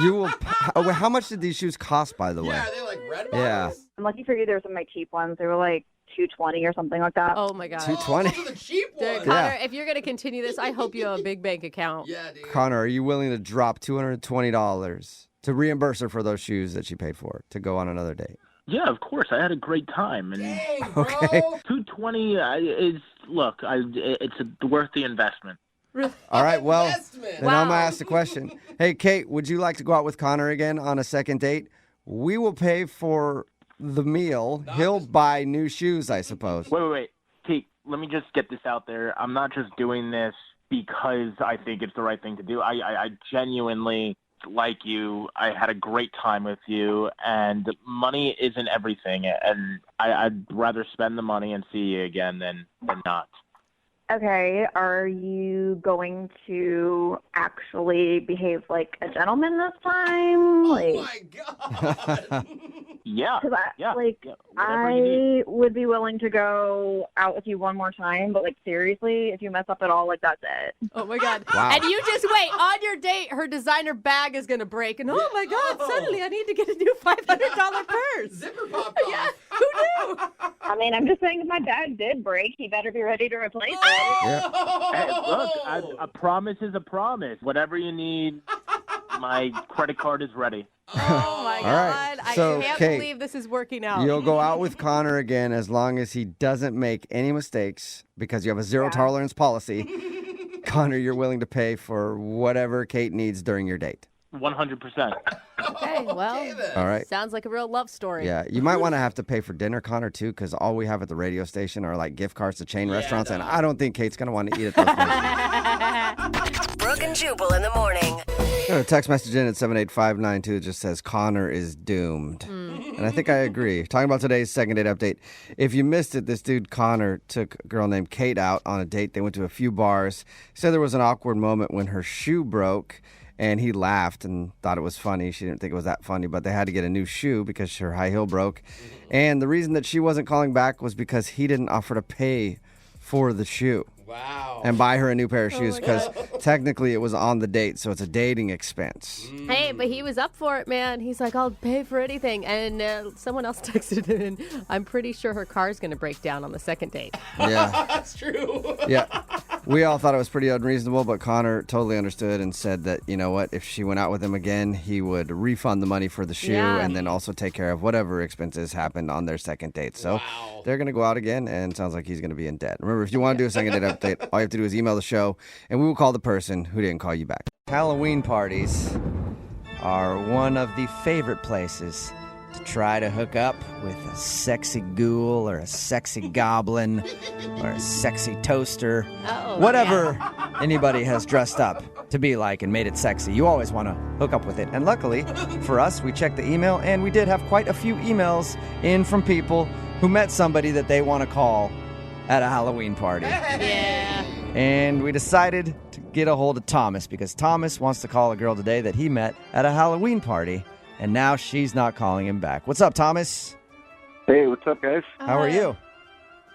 You will. Oh, how much did these shoes cost, by the way?
Yeah, are they like red
Yeah.
I'm lucky for you there were some of my cheap ones. They were like $220 or something like that.
Oh, my God.
$220?
The cheap
Dude,
one.
Connor, if you're going to continue this, I hope you have a big bank account.
Yeah, dude.
Connor, are you willing to drop $220 to reimburse her for those shoes that she paid for to go on another date?
Yeah, of course. I had a great time. And
Dang, bro.
Okay.
$220 is, look, it's worth the investment.
All right, well,
Investment.
then I'm going to ask the question. Hey, Kate, would you like to go out with Connor again on a second date? We will pay for the meal. He'll buy new shoes, I suppose.
Wait. Kate, let me just get this out there. I'm not just doing this because I think it's the right thing to do. I genuinely like you. I had a great time with you, and money isn't everything. And I'd rather spend the money and see you again than not.
Okay, are you going to actually behave like a gentleman this time?
Oh, my God.
Yeah.
Because
whatever you need.
I would be willing to go out with you one more time, but, like, seriously, if you mess up at all, like, that's it.
Oh, my God.
Wow.
And you just wait. On your date, her designer bag is going to break. And, oh, my God, suddenly I need to get a new $500 purse.
Zipper popped off.
Yeah, who knew?
I mean, I'm just saying if my bag did break, he better be ready to replace it.
Hey, look, a promise is a promise. Whatever you need, my credit card is ready.
Oh, my
All
God.
right. So,
I can't
Kate,
believe this is working out.
You'll go out with Connor again as long as he doesn't make any mistakes because you have a zero tolerance policy. Connor, you're willing to pay for whatever Kate needs during your date.
100%.
Okay, well,
All right.
sounds like a real love story.
Yeah, you might want to have to pay for dinner, Connor, too, because all we have at the radio station are like gift cards to chain restaurants, and I don't think Kate's going to want to eat at those places.
Brooke and Jubal in the morning.
Got a text message in at 78592 just says Connor is doomed. And I think I agree. Talking about today's second date update. If you missed it, this dude Connor took a girl named Kate out on a date. They went to a few bars. He said there was an awkward moment when her shoe broke. And he laughed and thought it was funny. She didn't think it was that funny, but they had to get a new shoe because her high heel broke. And the reason that she wasn't calling back was because he didn't offer to pay for the shoe.
Wow.
And buy her a new pair of shoes because technically it was on the date, so it's a dating expense.
Hey, but he was up for it, man. He's like, I'll pay for anything. And someone else texted in, I'm pretty sure her car's going to break down on the second date.
Yeah.
That's true.
Yeah. We all thought it was pretty unreasonable, but Connor totally understood and said that, you know what, if she went out with him again, he would refund the money for the shoe and then also take care of whatever expenses happened on their second date. So they're going to go out again, and sounds like he's going to be in debt. Remember, if you want to do a second date update, all you have to do is email the show, and we will call the person who didn't call you back. Halloween parties are one of the favorite places to try to hook up with a sexy ghoul or a sexy goblin or a sexy toaster, whatever anybody has dressed up
to be like and made it sexy. You always want to hook up with it. And luckily for us, we checked the email, and we did have quite a few emails in from people who met somebody that they want to call at a Halloween party.
Yeah.
And we decided to get a hold of Thomas because Thomas wants to call a girl today that he met at a Halloween party, and now she's not calling him back. What's up, Thomas?
Hey, what's up, guys?
How are you?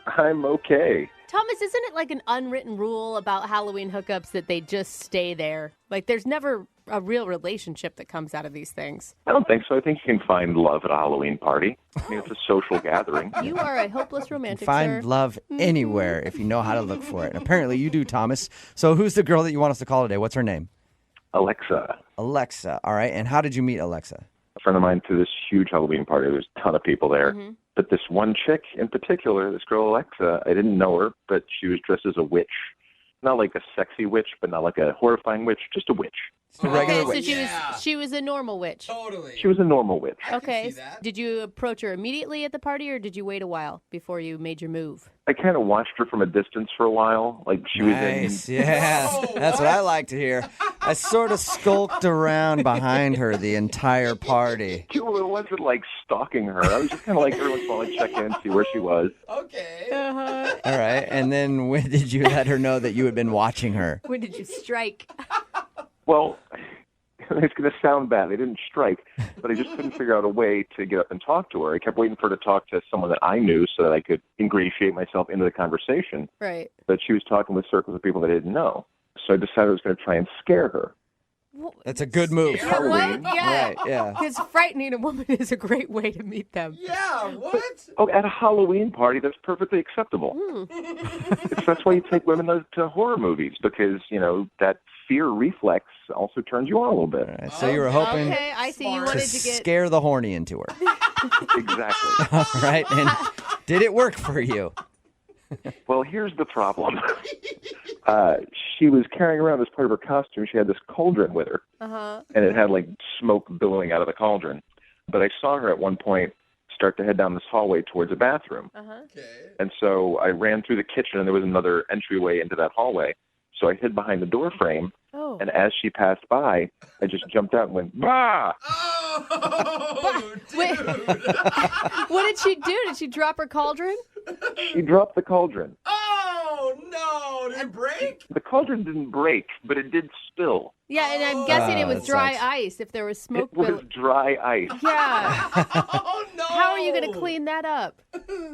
I'm okay.
Thomas, isn't it like an unwritten rule about Halloween hookups that they just stay there? Like, there's never a real relationship that comes out of these things.
I don't think so. I think you can find love at a Halloween party. I mean, it's a social gathering.
You are a hopeless romantic,
Find
sir.
love anywhere if you know how to look for it. And apparently you do, Thomas. So who's the girl that you want us to call today? What's her name?
Alexa.
Alexa. All right. And how did you meet Alexa?
A friend of mine threw this huge Halloween party. There's a ton of people there.
Mm-hmm.
But this one chick in particular, this girl Alexa, I didn't know her, but she was dressed as a witch. Not like a sexy witch, but not like a horrifying witch, just a witch.
Just a regular
Okay,
witch.
so she was a normal witch.
Totally.
She was a normal witch.
Okay. Did you approach her immediately at the party, or did you wait a while before you made your move?
I kind of watched her from a distance for a while. Like she
Nice.
was in.
Yeah. That's what I like to hear. I sort of skulked around behind her the entire party.
Well, it wasn't like stalking her. I was just kind of like every once in a while I'd check in, see where she was.
Okay.
Uh-huh.
All right. And then when did you let her know that you had been watching her?
When did you strike?
Well, it's going to sound bad. I didn't strike, but I just couldn't figure out a way to get up and talk to her. I kept waiting for her to talk to someone that I knew so that I could ingratiate myself into the conversation.
Right.
But she was talking with circles of people that I didn't know. So I decided I was going to try and scare her.
That's a good move.
Halloween.
What? Yeah.
Right, yeah.
Because frightening a woman is a great way to meet them.
Yeah, what?
Oh, at a Halloween party, that's perfectly acceptable. That's why you take women to horror movies, because, you know, that fear reflex also turns you on a little bit.
All right, so you were hoping
Okay, I see. You
Smart.
wanted
to
to get.
scare the horny into her.
Exactly.
All right. And did it work for you?
Well, here's the problem. She was carrying around as part of her costume. She had this cauldron with her,
Uh-huh.
and it had like smoke billowing out of the cauldron. But I saw her at one point start to head down this hallway towards a bathroom.
Uh-huh.
Okay.
And so I ran through the kitchen, and there was another entryway into that hallway. So I hid behind the door frame,
Oh.
and as she passed by, I just jumped out and went, bah!
Oh,
Wait.
dude.
What did she do? Did she drop her cauldron?
She dropped the cauldron.
Oh, no. Did it break?
The cauldron didn't break, but it did spill.
Yeah, and I'm guessing it was
that
dry
sucks.
ice if there was smoke.
It was dry ice.
Yeah.
Oh, no.
How are you going to clean that up?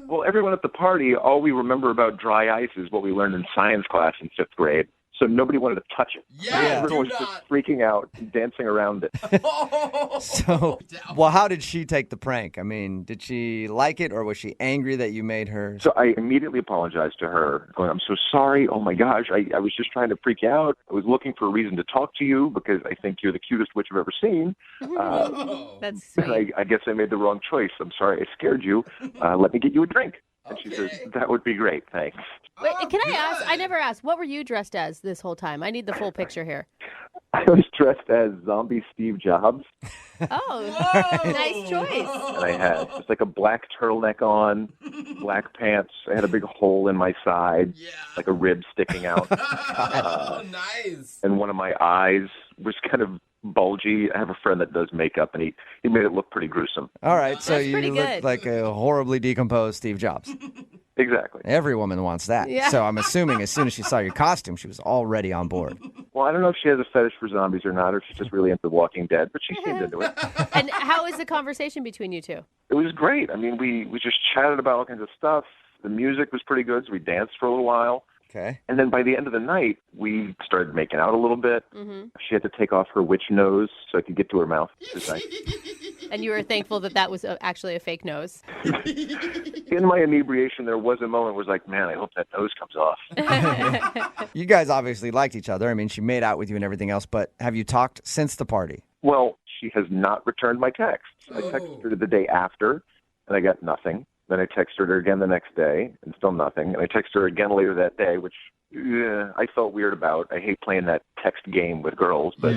Well, everyone at the party, all we remember about dry ice is what we learned in science class in 5th grade. So nobody wanted to touch it.
Yeah,
Everyone
do
was
not.
just freaking out, dancing around it.
Oh,
So, well, how did she take the prank? I mean, did she like it, or was she angry that you made her?
So I immediately apologized to her, going, I'm so sorry. Oh, my gosh. I was just trying to freak you out. I was looking for a reason to talk to you because I think you're the cutest witch I've ever seen.
That's
And
sweet.
I guess I made the wrong choice. I'm sorry I scared you. Let me get you a drink. And she says, that would be great. Thanks.
Wait, can I ask? I never asked. What were you dressed as this whole time? I need the full picture here.
I was dressed as zombie Steve Jobs.
Oh, nice choice.
And I had just like a black turtleneck on, black pants. I had a big hole in my side, like a rib sticking out.
Oh, nice.
And one of my eyes was kind of bulgy. I have a friend that does makeup, and he made it look pretty gruesome.
All right, so
That's
you
pretty
look
good.
like a horribly decomposed Steve Jobs.
Exactly.
Every woman wants that.
Yeah.
So I'm assuming as soon as she saw your costume, she was already on board.
Well, I don't know if she has a fetish for zombies or not, or if she's just really into Walking Dead, but she seemed into it.
And how was the conversation between you two?
It was great. I mean, we just chatted about all kinds of stuff. The music was pretty good, so we danced for a little while.
Okay.
And then by the end of the night, we started making out a little bit.
Mm-hmm.
She had to take off her witch nose so I could get to her mouth. Which is nice.
And you were thankful that that was actually a fake nose.
In my inebriation, there was a moment where I was like, man, I hope that nose comes off.
You guys obviously liked each other. I mean, she made out with you and everything else, but have you talked since the party?
Well, she has not returned my texts. I texted her the day after, and I got nothing. Then I texted her again the next day, and still nothing. And I texted her again later that day, which I felt weird about. I hate playing that text game with girls. But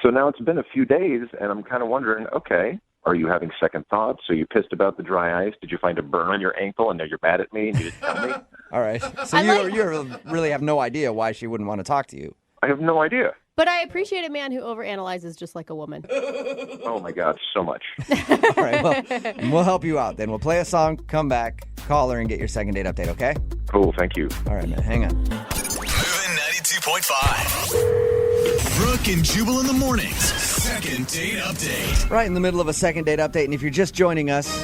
So now it's been a few days, and I'm kind of wondering, okay, are you having second thoughts? Are you pissed about the dry ice? Did you find a burn on your ankle, and now you're mad at me, and you didn't tell me?
All right. So you really have no idea why she wouldn't want to talk to you.
I have no idea.
But I appreciate a man who overanalyzes just like a woman.
Oh my God, so much.
All right, well, we'll help you out then. We'll play a song, come back, call her, and get your second date update, okay?
Cool, thank you.
All right, man, hang on.
Moving 92.5. Brooke and Jubal in the mornings. Second date update.
Right in the middle of a second date update, and if you're just joining us,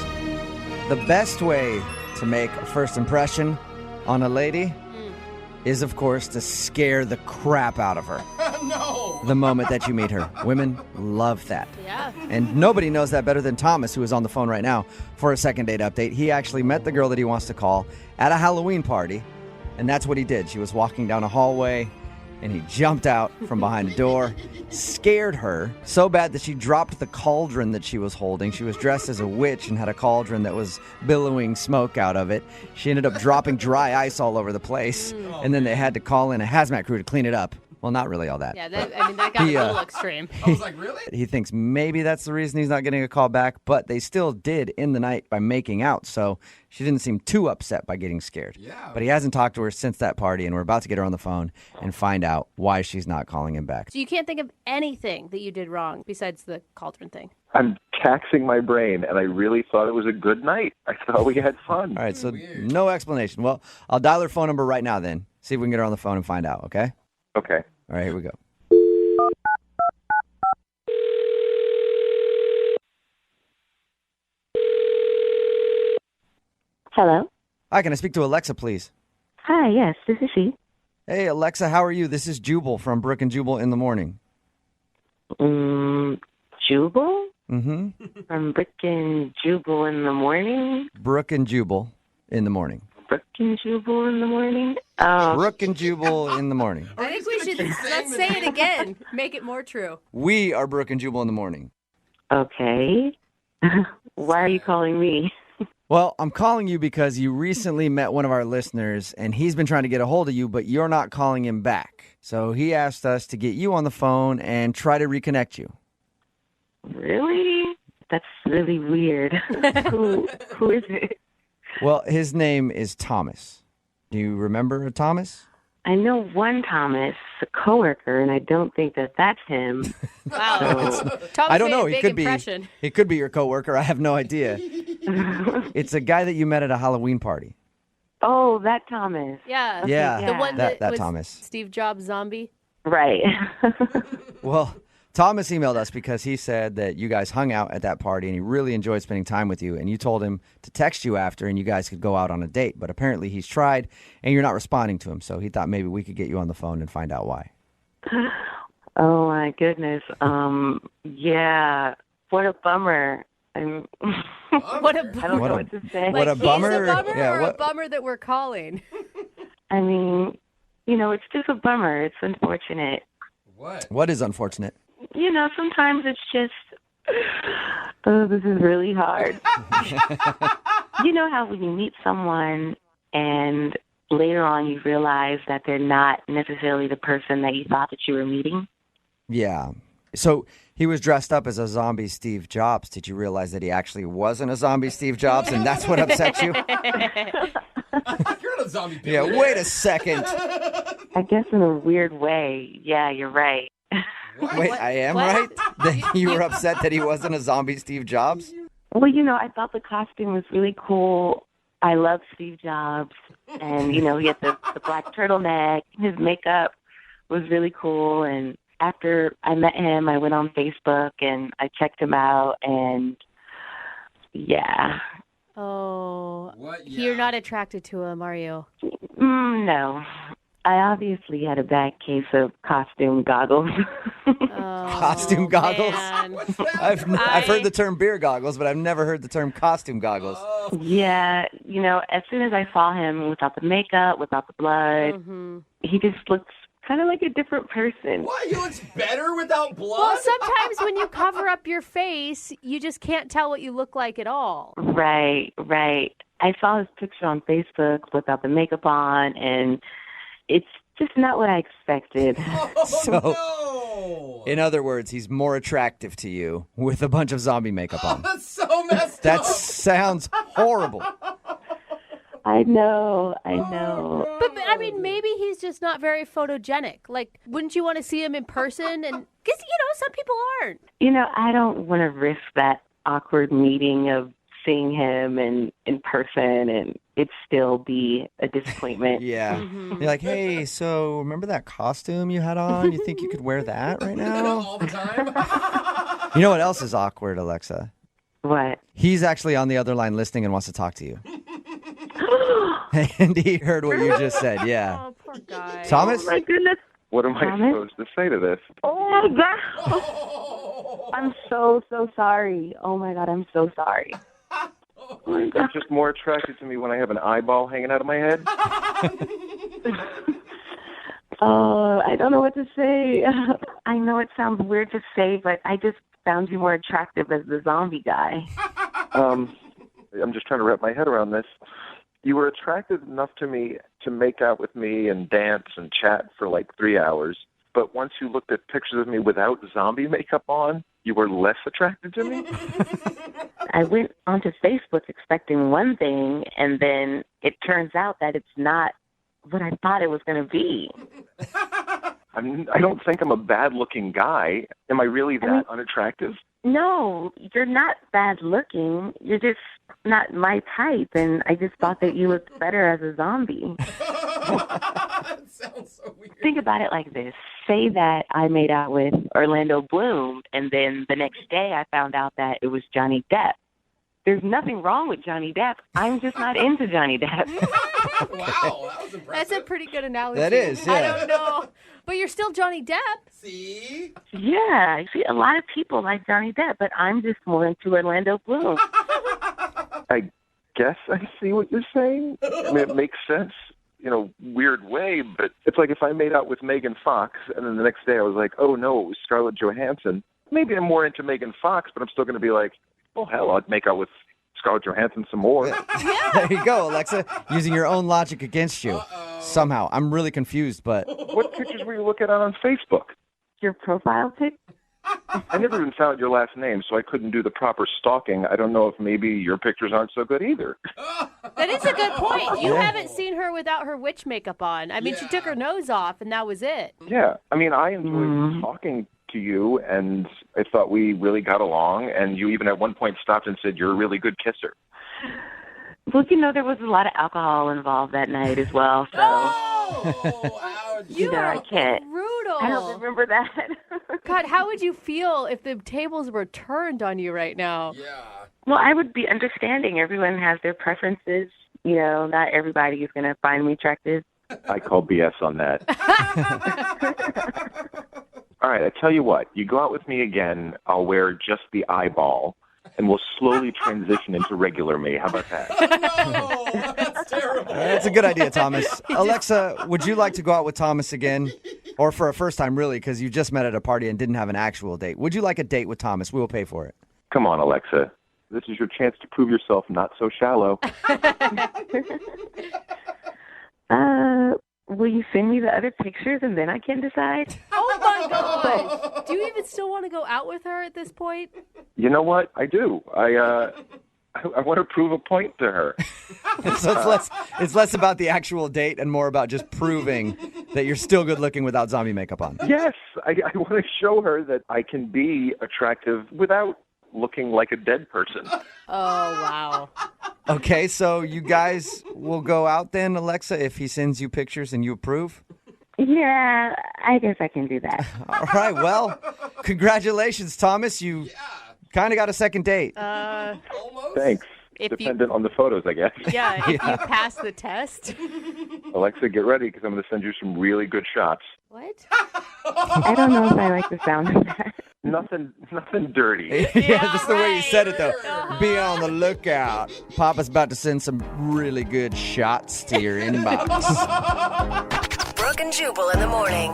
the best way to make a first impression on a lady is, of course, to scare the crap out of her.
No.
The moment that you meet her. Women love that.
Yeah.
And nobody knows that better than Thomas, who is on the phone right now for a second date update. He actually met the girl that he wants to call at a Halloween party, and that's what he did. She was walking down a hallway, and he jumped out from behind a door, scared her so bad that she dropped the cauldron that she was holding. She was dressed as a witch and had a cauldron that was billowing smoke out of it. She ended up dropping dry ice all over the place, and then they had to call in a hazmat crew to clean it up. Well, not really all that.
Yeah, that got a little extreme.
I was like, really?
He thinks maybe that's the reason he's not getting a call back, but they still did end the night by making out, so she didn't seem too upset by getting scared.
Yeah.
But he hasn't talked to her since that party, and we're about to get her on the phone and find out why she's not calling him back.
So you can't think of anything that you did wrong besides the cauldron thing.
I'm taxing my brain, and I really thought it was a good night. I thought we had fun.
All right, so no explanation. Well, I'll dial her phone number right now then. See if we can get her on the phone and find out, okay?
Okay.
All right, here we go.
Hello?
Hi, can I speak to Alexa, please?
Hi, yes, this is she.
Hey, Alexa, how are you? This is Jubal from Brooke and Jubal in the morning.
Jubal?
Mm-hmm.
From Brooke and Jubal in the morning?
Brooke and Jubal in the morning.
Brooke and Jubal in the morning?
Brooke and Jubal in the morning.
I think we should let's say it again. Make it more true.
We are Brooke and Jubal in the morning.
Okay. Why are you calling me?
Well, I'm calling you because you recently met one of our listeners, and he's been trying to get a hold of you, but you're not calling him back. So he asked us to get you on the phone and try to reconnect you.
Really? That's really weird. Who is it?
Well, his name is Thomas. Do you remember a Thomas?
I know one Thomas, a coworker, and I don't think that that's him.
Wow.
I don't know.
Made a
He
big
could
impression.
be. He could be your coworker. I have no idea. It's a guy that you met at a Halloween party.
Oh, that Thomas.
Yeah.
Yeah,
The one
that
was
Thomas.
Steve Jobs zombie.
Right.
Well, Thomas emailed us because he said that you guys hung out at that party and he really enjoyed spending time with you, and you told him to text you after and you guys could go out on a date. But apparently he's tried and you're not responding to him, so he thought maybe we could get you on the phone and find out why.
Oh, my goodness. Yeah. What a bummer.
What a
I don't know what to say.
What a bummer.
He's a bummer
Yeah,
or
what-
a bummer that we're calling?
I mean, it's just a bummer. It's unfortunate.
What is unfortunate?
Sometimes it's just, oh, this is really hard. You know how when you meet someone and later on you realize that they're not necessarily the person that you thought that you were meeting?
Yeah. So he was dressed up as a zombie Steve Jobs. Did you realize that he actually wasn't a zombie Steve Jobs, and that's what upset you?
You're not a zombie.
Yeah, wait a second.
I guess in a weird way. Yeah, you're right.
Wait, I am right? That you were upset that he wasn't a zombie Steve Jobs?
Well, I thought the costume was really cool. I love Steve Jobs. And, he had the black turtleneck. His makeup was really cool. And after I met him, I went on Facebook and I checked him out. And, yeah.
Oh, you're not attracted to him, are you?
No. I obviously had a bad case of costume goggles.
Costume goggles?
Man.
I've heard the term beer goggles, but I've never heard the term costume goggles.
Yeah, as soon as I saw him without the makeup, without the blood, he just looks kind of like a different person.
What? He looks better without blood?
Well, sometimes when you cover up your face, you just can't tell what you look like at all.
Right. I saw his picture on Facebook without the makeup on, and it's just not what I expected.
So, in other words, he's more attractive to you with a bunch of zombie makeup on.
That's so messed
That
up.
sounds horrible.
I know.
But I mean, maybe he's just not very photogenic. Like, wouldn't you want to see him in person? And because some people aren't.
I don't want to risk that awkward meeting of seeing him in person and it still be a disappointment.
Yeah. You're like, hey, so remember that costume you had on? You think you could wear that right now?
All the time.
You know what else is awkward, Alexa?
What?
He's actually on the other line listening and wants to talk to you. And he heard what you just said, yeah.
Oh, poor guy.
Thomas?
Oh, my goodness.
What am I supposed to say to this?
Oh, my God. I'm so sorry. Oh, my God, I'm so sorry. Oh, my God.
It's just more attracted to me when I have an eyeball hanging out of my head.
I don't know what to say. I know it sounds weird to say, but I just found you more attractive as the zombie guy.
I'm just trying to wrap my head around this. You were attractive enough to me to make out with me and dance and chat for like 3 hours. But once you looked at pictures of me without zombie makeup on, you were less attracted to me?
I went onto Facebook expecting one thing, and then it turns out that it's not what I thought it was going to be.
I don't think I'm a bad-looking guy. Am I really that unattractive?
No, you're not bad looking. You're just not my type, and I just thought that you looked better as a zombie.
That sounds so weird.
Think about it like this. Say that I made out with Orlando Bloom, and then the next day I found out that it was Johnny Depp. There's nothing wrong with Johnny Depp. I'm just not into Johnny Depp.
Wow, that was impressive.
That's a pretty good analogy.
That is, yeah.
I don't know. But you're still Johnny Depp.
See?
Yeah, I see a lot of people like Johnny Depp, but I'm just more into Orlando Bloom.
I guess I see what you're saying. I mean, it makes sense, weird way, but it's like if I made out with Megan Fox, and then the next day I was like, oh, no, it was Scarlett Johansson. Maybe I'm more into Megan Fox, but I'm still going to be like, well, hell, I'd make out with Scarlett Johansson some more.
There you go, Alexa, using your own logic against you. Somehow. I'm really confused, but...
What pictures were you looking at on Facebook?
Your profile pic?
I never even found your last name, so I couldn't do the proper stalking. I don't know if maybe your pictures aren't so good either.
That is a good point. You haven't seen her without her witch makeup on. I mean, she took her nose off, and that was it.
Yeah. I mean, I enjoyed talking to you, and I thought we really got along, and you even at one point stopped and said you're a really good kisser.
Well, there was a lot of alcohol involved that night as well, so...
You
I can't.
Brutal.
I don't remember that.
God, how would you feel if the tables were turned on you right now?
Yeah.
Well, I would be understanding. Everyone has their preferences. Not everybody is going to find me attractive.
I call BS on that. All right, I tell you what. You go out with me again, I'll wear just the eyeball, and we'll slowly transition into regular me. How about that?
No, that's terrible.
That's a good idea, Thomas. Alexa, would you like to go out with Thomas again? Or for a first time, really, because you just met at a party and didn't have an actual date. Would you like a date with Thomas? We will pay for it.
Come on, Alexa. This is your chance to prove yourself not so shallow.
Will you send me the other pictures and then I can decide?
Oh, my God. Do you even still want to go out with her at this point?
You know what? I do. I want to prove a point to her.
So it's less about the actual date and more about just proving that you're still good looking without zombie makeup on.
Yes. I want to show her that I can be attractive without looking like a dead person.
Oh, wow.
Okay, so you guys will go out then, Alexa, if he sends you pictures and you approve?
Yeah, I guess I can do that.
All right, well, congratulations, Thomas. You kind of got a second date.
Almost.
Thanks.
If
Dependent on the photos, I guess.
Yeah, if you pass the test.
Alexa, get ready because I'm going to send you some really good shots.
What?
I don't know if I like the sound of that.
Nothing dirty.
Yeah, just the way you said it, though. Be on the lookout. Papa's about to send some really good shots to your inbox.
Brooke and Jubal in the morning.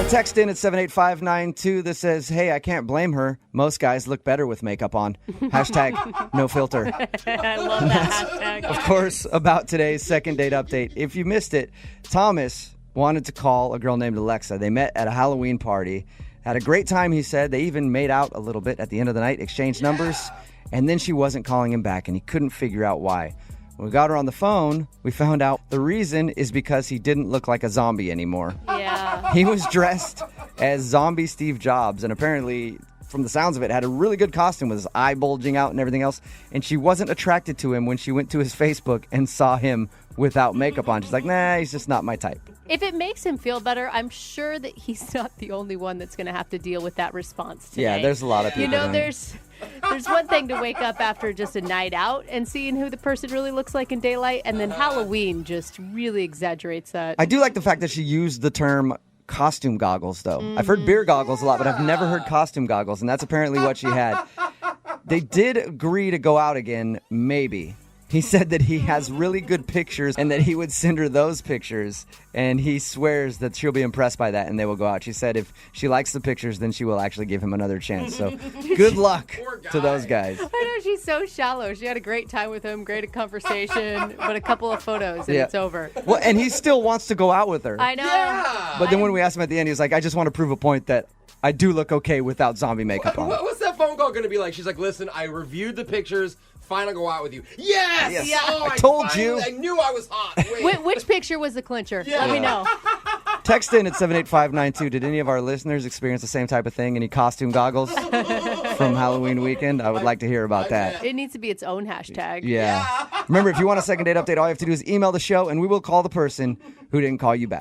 Text in at 78592 that says, hey, I can't blame her. Most guys look better with makeup on. Hashtag no filter.
I love that hashtag.
Of course, about today's second date update. If you missed it, Thomas wanted to call a girl named Alexa. They met at a Halloween party. Had a great time, he said. They even made out a little bit at the end of the night, exchanged numbers, and then she wasn't calling him back, and he couldn't figure out why. When we got her on the phone, we found out the reason is because he didn't look like a zombie anymore.
Yeah.
He was dressed as zombie Steve Jobs, and apparently, from the sounds of it, had a really good costume with his eye bulging out and everything else. And she wasn't attracted to him when she went to his Facebook and saw him without makeup on. She's like, nah, he's just not my type.
If it makes him feel better, I'm sure that he's not the only one that's going to have to deal with that response today.
Yeah, there's a lot of people.
You know,
that-
there's one thing to wake up after just a night out and seeing who the person really looks like in daylight, and then Halloween just really exaggerates that.
I do like the fact that she used the term costume goggles, though. I've heard beer goggles a lot, but I've never heard costume goggles, and that's apparently what she had. They did agree to go out again, maybe. He said that he has really good pictures and that he would send her those pictures, and he swears that she'll be impressed by that and they will go out. She said if she likes the pictures, then she will actually give him another chance. So good luck to those guys.
I know, she's so shallow. She had a great time with him, great conversation, but a couple of photos and it's over.
Well, and he still wants to go out with her.
I know.
Yeah.
But then when we asked him at the end, he was like, I just want to prove a point that I do look okay without zombie makeup on.
What's that phone call going to be like? She's like, listen, I reviewed the pictures. Fine, I'll go out with you. Yes!
Yes.
Oh,
I told you.
I knew I was hot. Wait.
Which picture was the clincher?
Yeah.
Let me know.
Text in at 78592. Did any of our listeners experience the same type of thing? Any costume goggles from Halloween weekend? I would like to hear about that.
It needs to be its own hashtag.
Yeah. Remember, if you want a second date update, all you have to do is email the show, and we will call the person who didn't call you back.